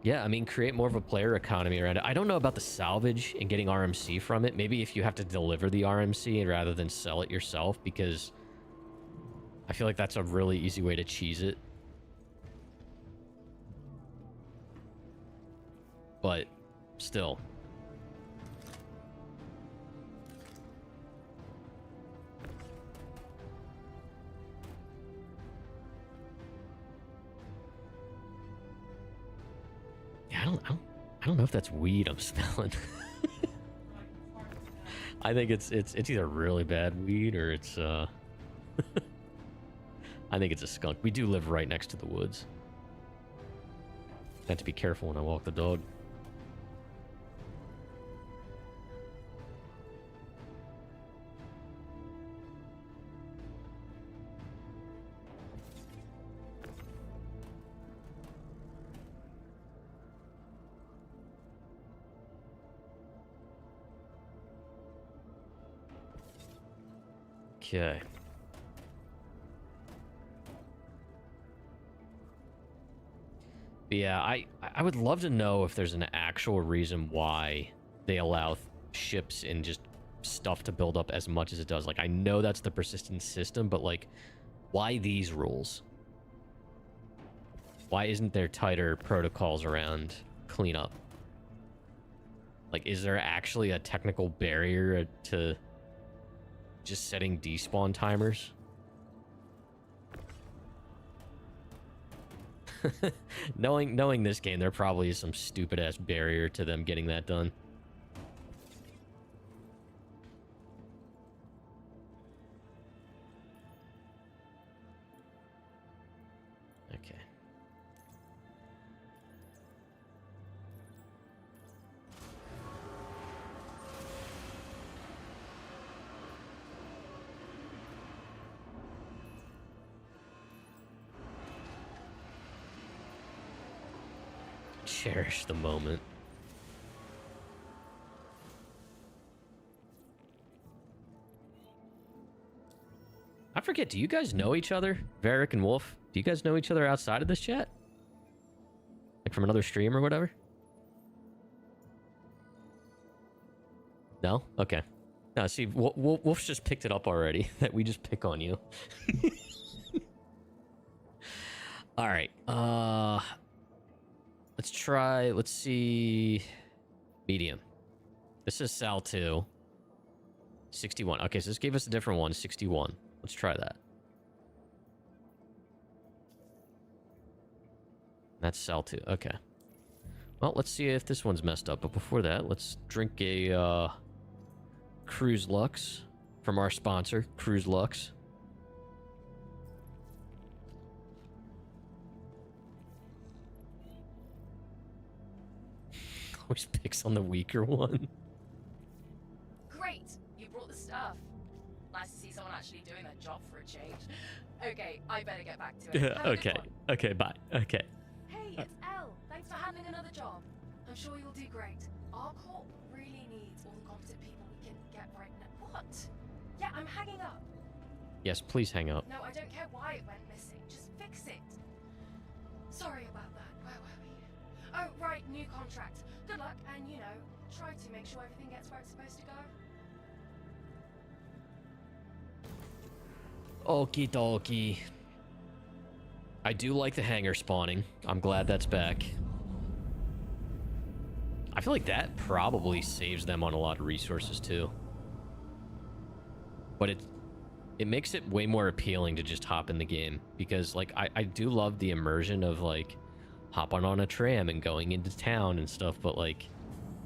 Yeah, I mean, create more of a player economy around it. I don't know about the salvage and getting RMC from it. Maybe if you have to deliver the RMC rather than sell it yourself, because I feel like that's a really easy way to cheese it. But still. I don't know if that's weed I'm smelling. I think it's either really bad weed or it's I think it's a skunk. We do live right next to the woods. I have to be careful when I walk the dog. Okay. But yeah, I would love to know if there's an actual reason why they allow ships and just stuff to build up as much as it does. Like, I know that's the persistent system, but like, why these rules? Why isn't there tighter protocols around cleanup? Like, is there actually a technical barrier to just setting despawn timers? knowing this game, there probably is some stupid ass barrier to them getting that done. Okay. Cherish the moment. I forget, do you guys know each other? Varric and Wolf? Do you guys know each other outside of this chat? Like from another stream or whatever? No? Okay. No, see, Wolf's just picked it up already. That we just pick on you. Alright. Let's see. Medium. This is Sal 2. 61. Okay, so this gave us a different one. 61. Let's try that. That's Sal 2. Okay. Well, let's see if this one's messed up. But before that, let's drink a Cruise Lux from our sponsor, Cruise Lux. Always picks on the weaker one. Great, you brought the stuff. Nice to see someone actually doing their job for a change. Okay, I better get back to it. Have a good Okay. one. Okay, bye. Okay. Hey, it's Elle. Thanks for handling another job. I'm sure you'll do great. ArcCorp really needs all the competent people we can get right now. What? Yeah, I'm hanging up. Yes, please hang up. No, I don't care why it went missing. Just fix it. Sorry about that. Where were we? Oh, right, new contract. Good luck, and try to make sure everything gets where it's supposed to go. Okie dokie. I do like the hangar spawning. I'm glad that's back. I feel like that probably saves them on a lot of resources too. But it makes it way more appealing to just hop in the game. Because like I do love the immersion of like hopping on a tram and going into town and stuff, but like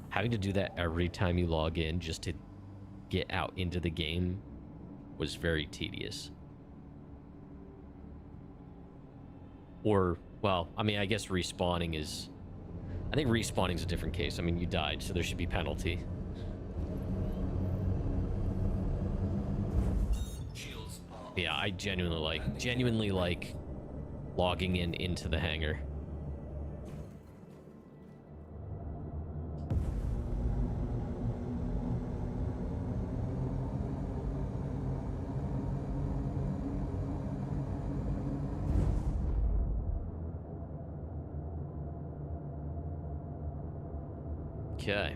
having to do that every time you log in just to get out into the game was very tedious. Or, well, I mean, I guess respawning is... I think respawning is a different case. I mean, you died, so there should be penalty. Yeah, I genuinely like logging into the hangar. Okay.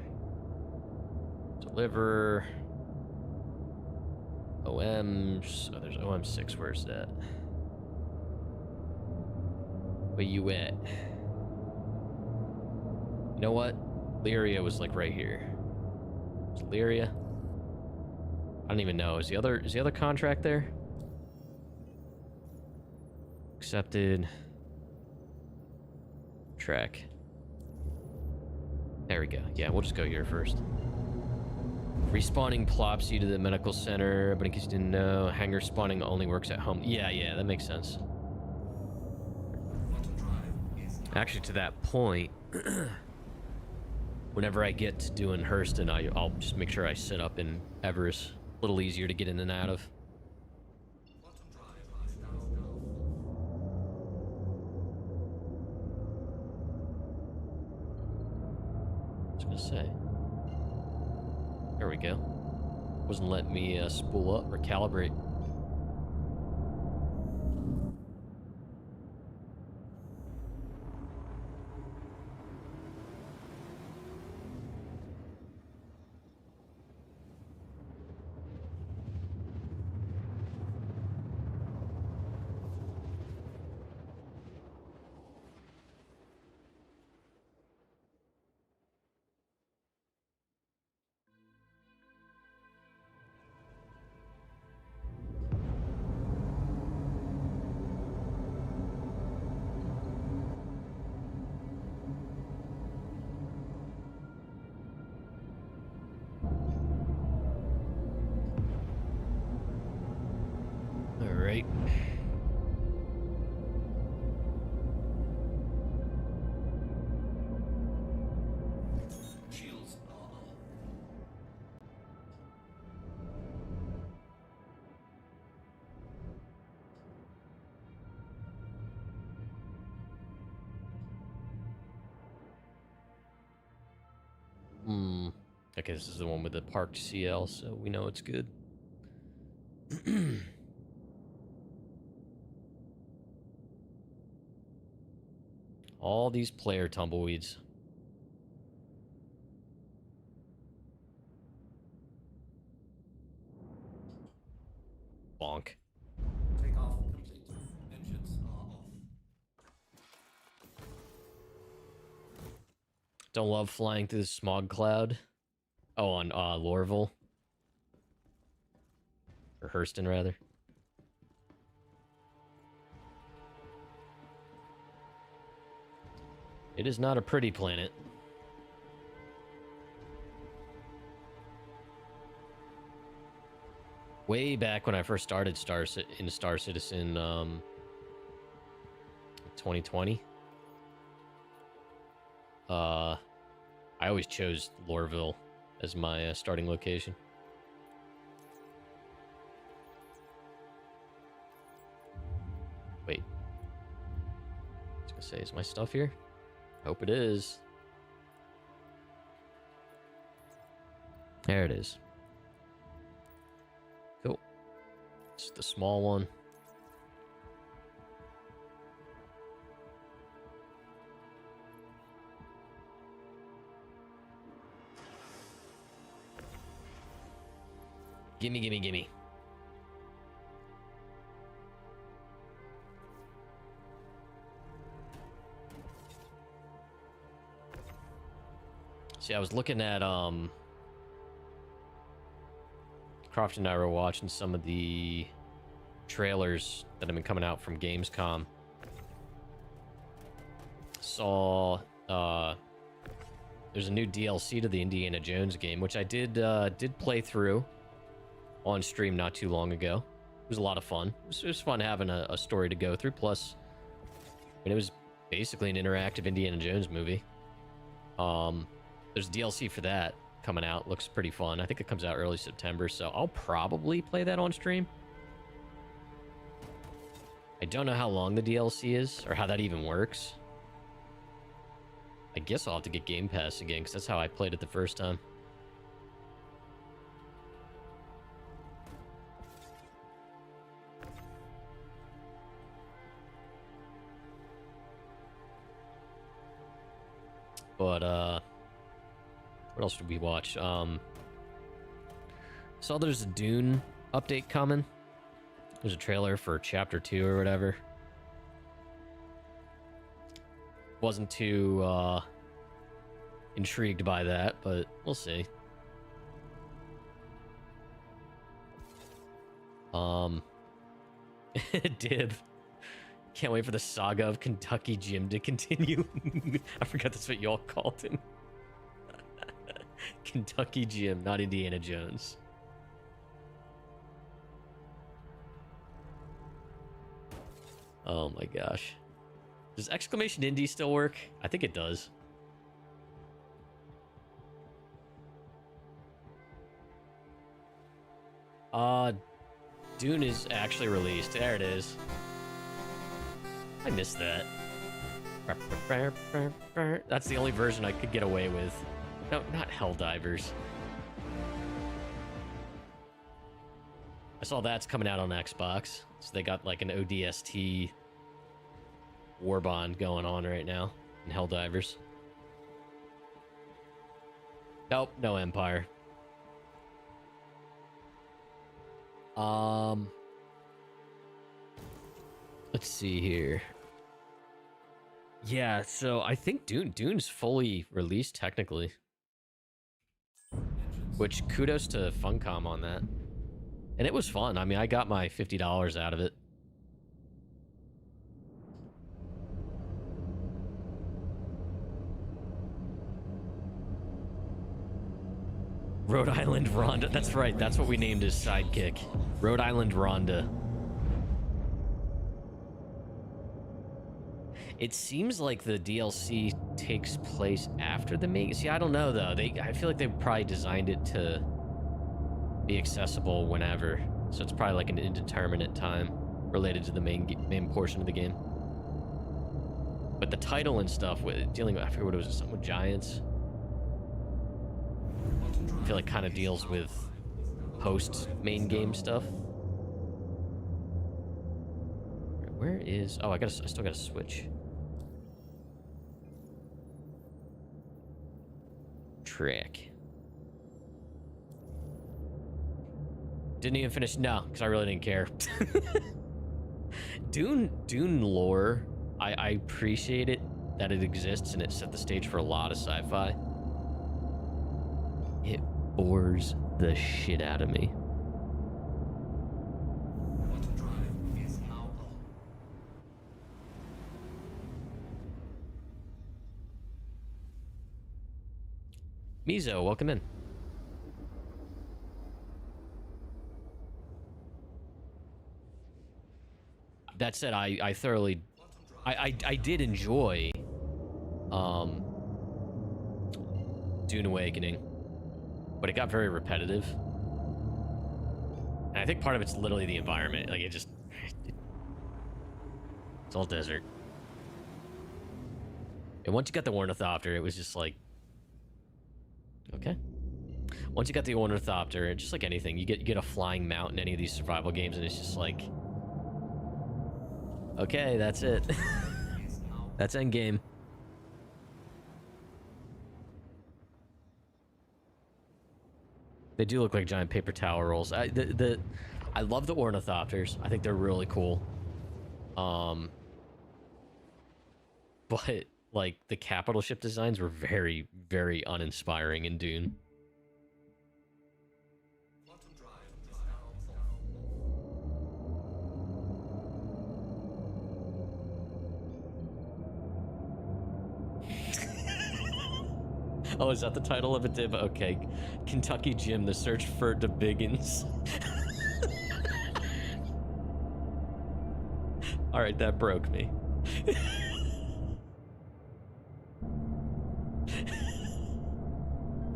Deliver. OMs. Oh, there's OM6. Where's that? Where you at? You know what? Lyria was like right here. Is Lyria? I don't even know. Is the other contract there? Accepted. Track. There we go. Yeah, we'll just go here first. Respawning plops you to the medical center, but in case you didn't know, hangar spawning only works at home. Yeah, that makes sense. Quantum drive is now Actually, to that point, whenever I get to doing Hurston, I'll just make sure I set up in Everest. A little easier to get in and out of. quantum drive is now off. I was gonna say. There we go. Wasn't letting me spool up or calibrate. All right. Shields are on. Okay, this is the one with the parked CL, so we know it's good. All these player tumbleweeds. Bonk. Takeoff complete. Engines are off. Don't love flying through the smog cloud. Oh, on Lorville. Or Hurston, rather. It is not a pretty planet. Way back when I first started Star Citizen, 2020. I always chose Lorville as my starting location. Wait. I was gonna say, is my stuff here? Hope it is. There it is. Cool. It's the small one. Gimme, gimme, gimme. See, I was looking at, Croft and I were watching some of the trailers that have been coming out from Gamescom. Saw, there's a new DLC to the Indiana Jones game, which I did play through on stream not too long ago. It was a lot of fun. It was fun having a story to go through. Plus, I mean, it was basically an interactive Indiana Jones movie. There's DLC for that coming out. Looks pretty fun. I think it comes out early September, so I'll probably play that on stream. I don't know how long the DLC is or how that even works. I guess I'll have to get Game Pass again because that's how I played it the first time. But, what else did we watch? Saw there's a Dune update coming. There's a trailer for Chapter 2 or whatever. Wasn't too, intrigued by that, but we'll see. Dib. Can't wait for the saga of Kentucky Jim to continue. I forgot that's what y'all called him. Kentucky Jim, not Indiana Jones. Oh my gosh. Does exclamation Indy still work? I think it does. Dune is actually released. There it is. I missed that. That's the only version I could get away with. No, not Helldivers. I saw that's coming out on Xbox. So they got like an ODST warbond going on right now in Helldivers. Nope, no Empire. Let's see here. Yeah, so I think Dune's fully released technically. Which kudos to Funcom on that. And it was fun. I mean, I got my $50 out of it. Rhode Island Rhonda. That's right. That's what we named his sidekick. Rhode Island Rhonda. It seems like the DLC takes place after the main. See, I don't know though. I feel like they probably designed it to be accessible whenever. So it's probably like an indeterminate time related to the main portion of the game. But the title and stuff with dealing with, I forget what it was, something with giants. I feel like kind of deals with post main game stuff. Where is? Oh, I still gotta switch. Track. Didn't even finish. No, because I really didn't care. Dune lore. I appreciate it that it exists and it set the stage for a lot of sci-fi. It bores the shit out of me. Quantum drive is now on. Mizo, welcome in. That said, I thoroughly, I did enjoy, Dune Awakening, but it got very repetitive. And I think part of it's literally the environment. Like, it's all desert. And once you got the Ornithopter, it was just like, okay. Once you got the Ornithopter, just like anything, you get a flying mount in any of these survival games, and it's just like, okay, that's it. That's endgame. They do look like giant paper towel rolls. I love the Ornithopters. I think they're really cool. But like the capital ship designs were very, very uninspiring in Dune. Quantum drive is now on. Oh, is that the title of it, Dib? Okay. Kentucky Jim, The Search for the Biggins. All right, that broke me.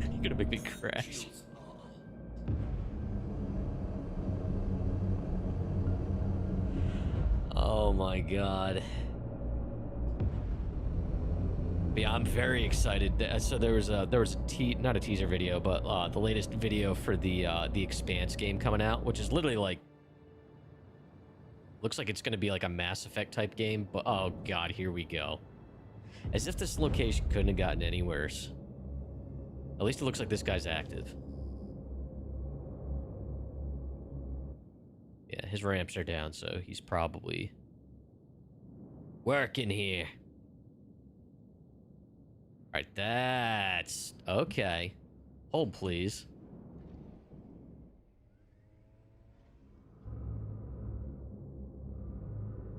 You're gonna make me crash. Oh my god. Yeah, I'm very excited. So there was a not a teaser video, but the latest video for the Expanse game coming out, which is literally like, looks like it's gonna be like a Mass Effect type game. But oh god, here we go. As if this location couldn't have gotten any worse. At least it looks like this guy's active. Yeah, his ramps are down, so he's probably working here. All right, that's okay. Hold, please.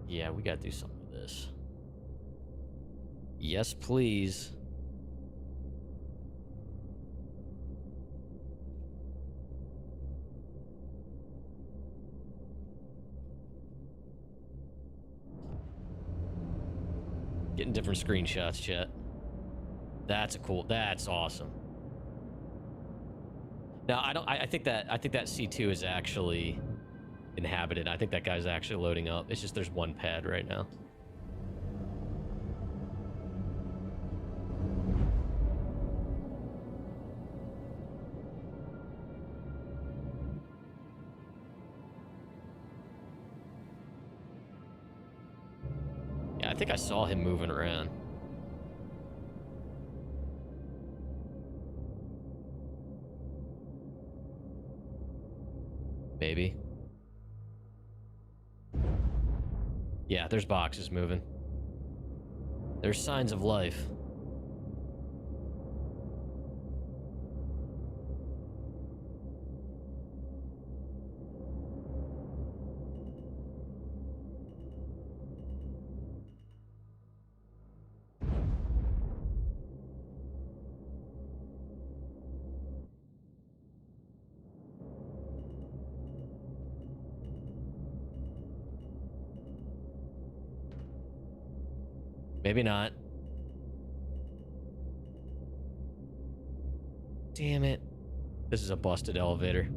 Yeah, we gotta do something with this. Yes, please. Getting different screenshots, chat. That's a cool. That's awesome. Now I think that C2 is actually inhabited. I think that guy's actually loading up. It's just there's one pad right now. Yeah, I think I saw him moving around. Maybe. Yeah, there's boxes moving. There's signs of life. Maybe not. Damn it. This is a busted elevator.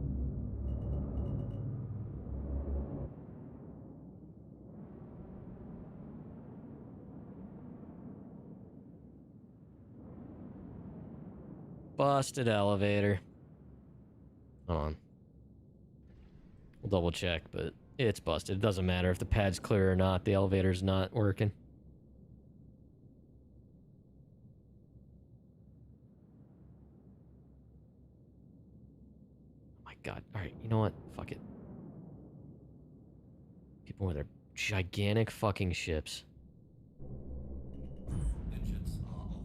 Busted elevator. Hold on. We'll double check, but it's busted. It doesn't matter if the pad's clear or not. The elevator's not working. God. All right, you know what? Fuck it. People with their gigantic fucking ships. Engines are off.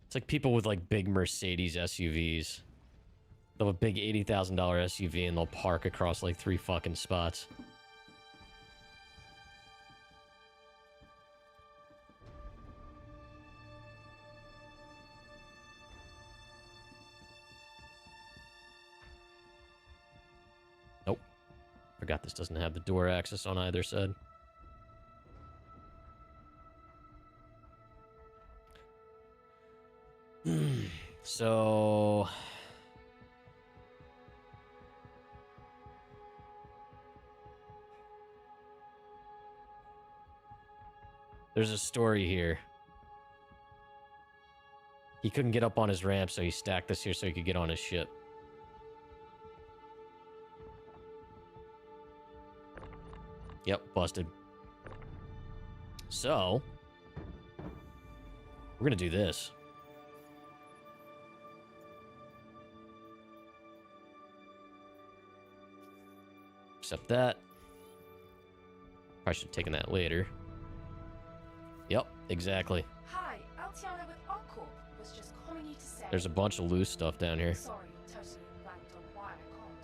It's like people with like big Mercedes SUVs. They'll have a big $80,000 SUV and they'll park across like 3 fucking spots. Forgot this doesn't have the door access on either side. So... there's a story here. He couldn't get up on his ramp, so he stacked this here so he could get on his ship. Yep, busted. So, we're gonna do this. Accept that. Probably should have taken that later. Yep, exactly. Hi, Altiana with ArcCorp was just calling you to say. There's a bunch of loose stuff down here. Sorry, totally blanked on why I can't.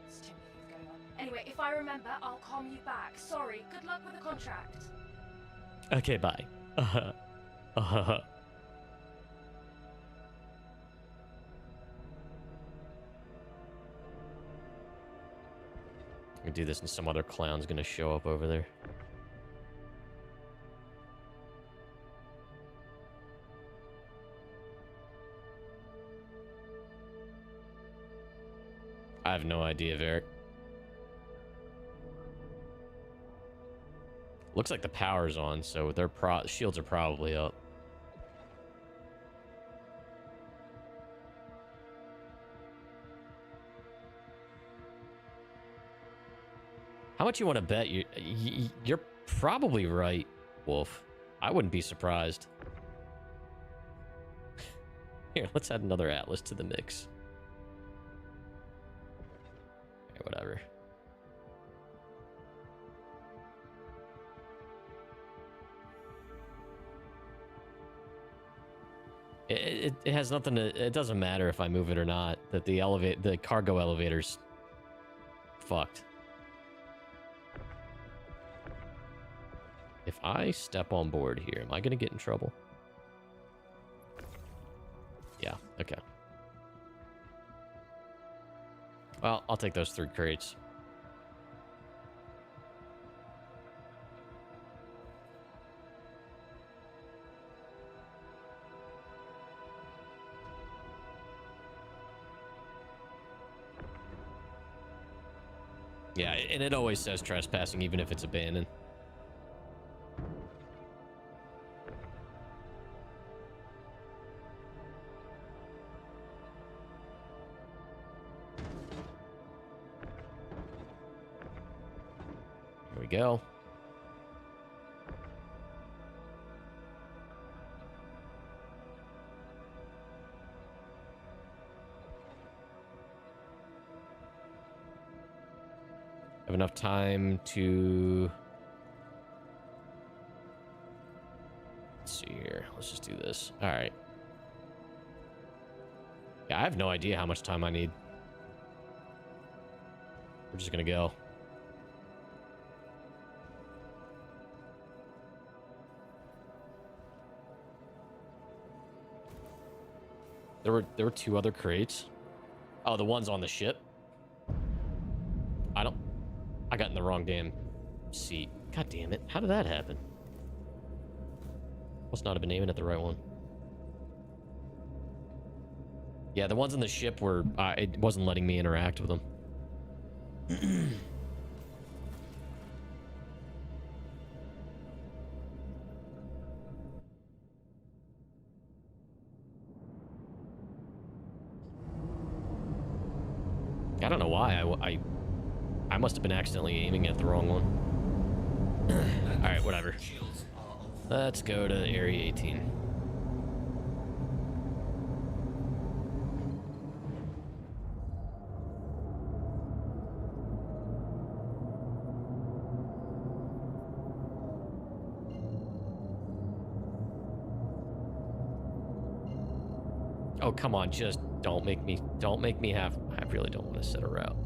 There's too many things going on. Anyway, if I remember, I'll calm you back. Sorry, good luck with the contract. Okay, bye. I'm gonna do this and some other clown's gonna show up over there. I have no idea, Varric. Looks like the power's on, so their shields are probably up. How much you want to bet? You're probably right, Wolf. I wouldn't be surprised. Here, let's add another Atlas to the mix. Okay, whatever. It has nothing to... It doesn't matter if I move it or not. That the cargo elevator's fucked. If I step on board here, am I gonna get in trouble? Yeah, okay. Well, I'll take those 3 crates. Yeah, and it always says trespassing, even if it's abandoned. Here we go. Have enough time to... Let's see here. Let's just do this. All right. Yeah, I have no idea how much time I need. We're just gonna go. There were 2 other crates. Oh, the ones on the ship. I got in the wrong damn seat. God damn it. How did that happen? Must not have been aiming at the right one. Yeah, the ones on the ship were... it wasn't letting me interact with them. I don't know why. I must have been accidentally aiming at the wrong one. Alright, whatever. Let's go to Area 18. Oh, come on, just don't make me have... I really don't want to set a route.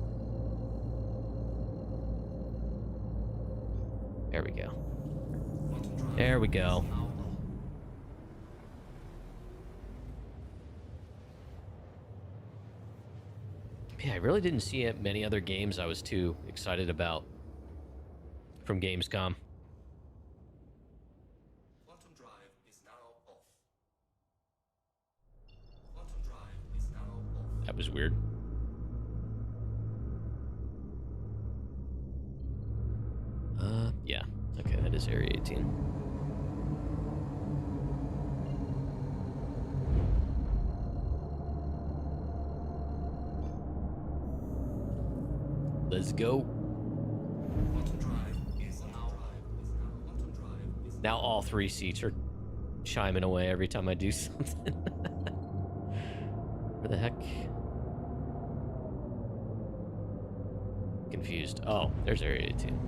There we go. There we go. Yeah, I really didn't see many other games I was too excited about from Gamescom. Quantum drive is now off. Quantum drive is now off. That was weird. Yeah. Okay, that is Area 18. Let's go. Quantum drive is now Quantum drive is Now all 3 seats are chiming away every time I do something. Where the heck? Confused. Oh, there's Area 18.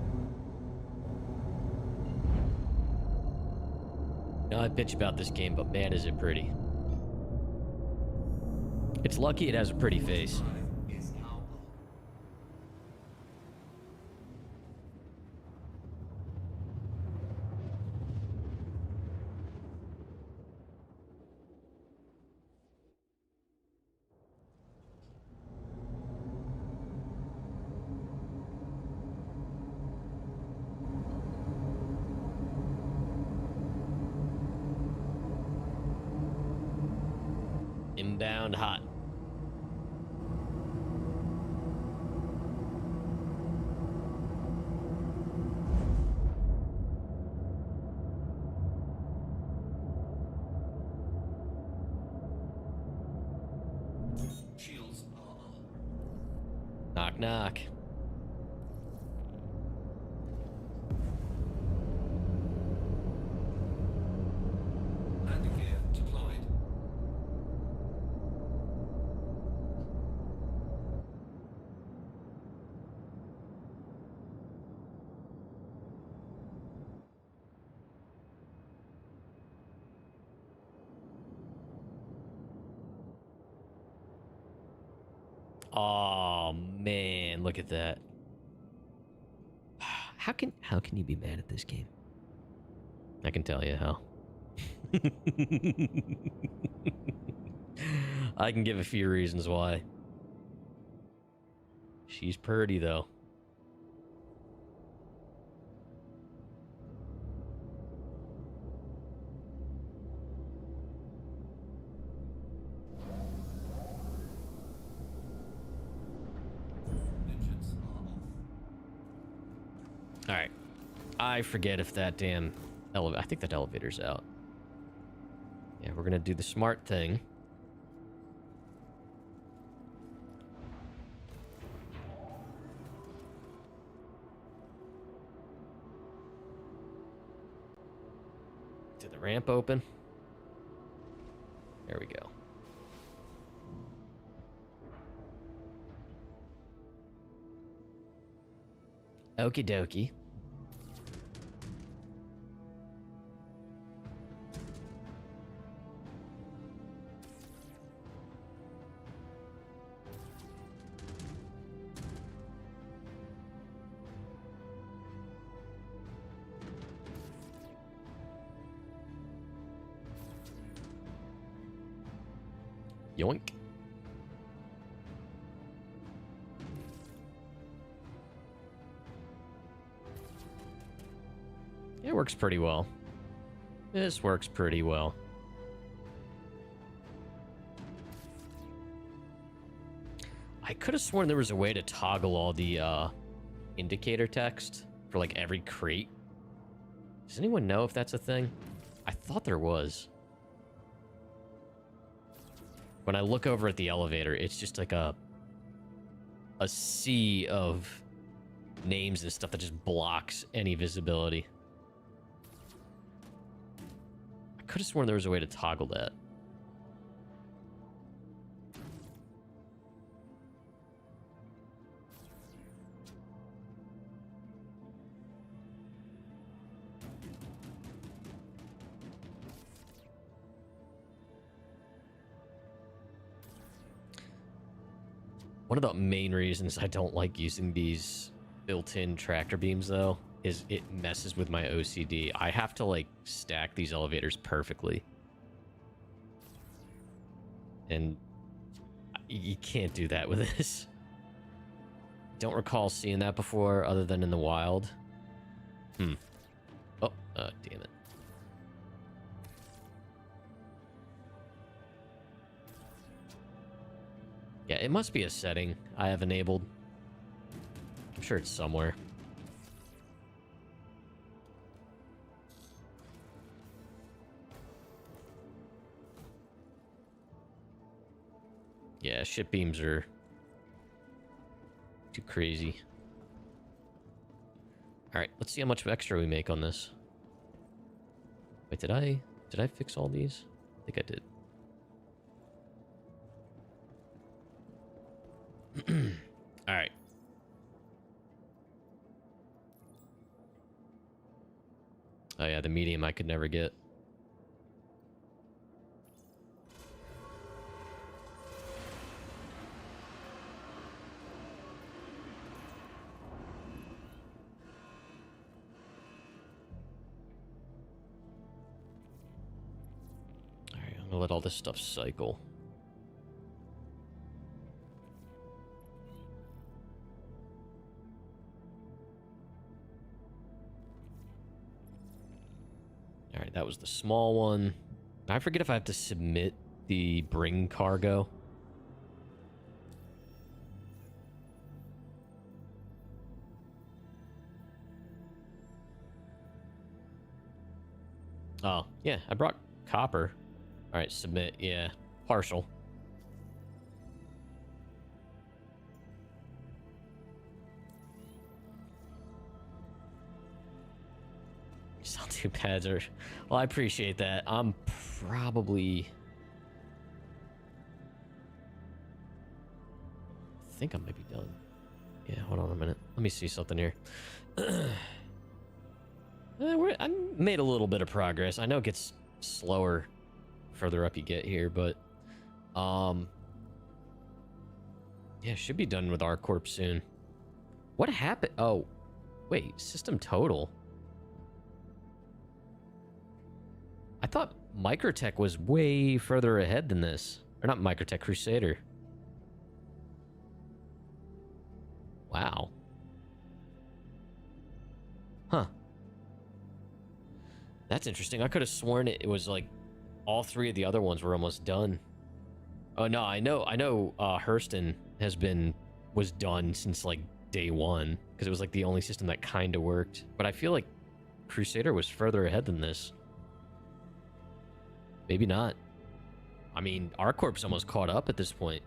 Now I bitch about this game, but man, is it pretty. It's lucky it has a pretty face. is now off. Inbound hot. Shields are on. Knock, knock. Landing gear deployed. Oh man, look at that. How can you be mad at this game? I can tell you how. I can give a few reasons why. She's pretty, though. Engines are off. Alright. I forget if that damn elevator... I think that elevator's out. Yeah, we're gonna do the smart thing. Did the ramp open? There we go. Okie dokie. Yoink. It works pretty well. This works pretty well. I could have sworn there was a way to toggle all the indicator text for like every crate. Does anyone know if that's a thing? I thought there was. When I look over at the elevator, it's just like a sea of names and stuff that just blocks any visibility. I could have sworn there was a way to toggle that. One of the main reasons I don't like using these built-in tractor beams, though, is it messes with my OCD. I have to, like, stack these elevators perfectly. And you can't do that with this. Don't recall seeing that before, other than in the wild. Oh, damn it. Yeah, it must be a setting I have enabled. I'm sure it's somewhere. Yeah, ship beams are too crazy. All right, let's see how much extra we make on this. Wait, did I fix all these? I think I did. All right. Oh yeah, the medium I could never get. All right, I'm gonna let all this stuff cycle. All right, that was the small one. I forget if I have to submit the bring cargo. Oh, yeah, I brought copper. All right, submit. Yeah, partial. Sell 2 pads are... Well, I appreciate that. I'm probably... I think I might be done. Yeah, hold on a minute. Let me see something here. I made a little bit of progress. I know it gets slower further up you get here, but... Yeah, should be done with ArcCorp soon. What happened? Oh, wait. System total. I thought Microtech was way further ahead than this. Or not Microtech, Crusader. Wow. Huh. That's interesting. I could have sworn it was like all 3 of the other ones were almost done. Oh no, I know Hurston was done since like day 1 because it was like the only system that kind of worked. But I feel like Crusader was further ahead than this. Maybe not. I mean, ArcCorp's almost caught up at this point.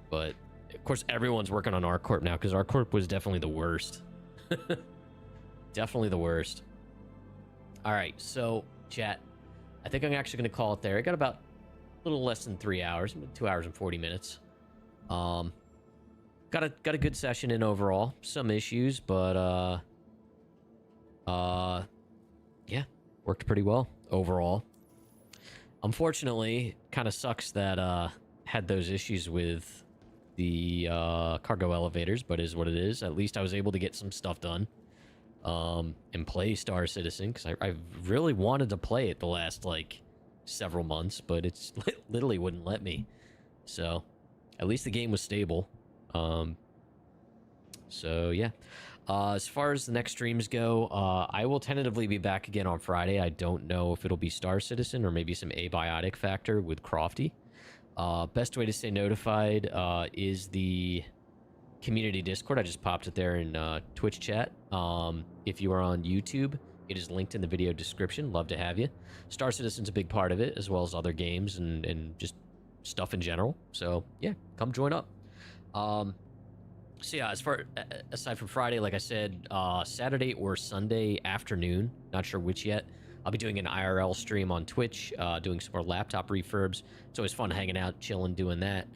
But of course everyone's working on ArcCorp now because ArcCorp was definitely the worst. Definitely the worst. All right, so chat, I think I'm actually going to call it there. I got about a little less than 3 hours, 2 hours and 40 minutes. Got a good session in overall. Some issues, but yeah, worked pretty well overall. Unfortunately, kind of sucks that had those issues with the cargo elevators, but is what it is. At least I was able to get some stuff done. And play Star Citizen because I really wanted to play it the last like several months, but it's literally wouldn't let me. So at least the game was stable. So yeah. As far as the next streams go, I will tentatively be back again on Friday. I don't know if it'll be Star Citizen or maybe some Abiotic Factor with Crofty. Best way to stay notified is the community Discord. I just popped it there in Twitch chat. If you are on YouTube, it is linked in the video description. Love to have you. Star Citizen's a big part of it, as well as other games and just stuff in general. So yeah, come join up. So yeah, aside from Friday, like I said, Saturday or Sunday afternoon, not sure which yet, I'll be doing an IRL stream on Twitch, doing some more laptop refurbs. It's always fun hanging out, chilling, doing that.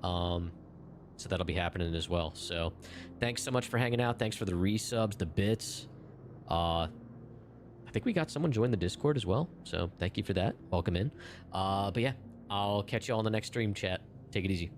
So that'll be happening as well. So thanks so much for hanging out. Thanks for the resubs, the bits. I think we got someone join the Discord as well. So thank you for that. Welcome in. But yeah, I'll catch you all in the next stream, chat. Take it easy.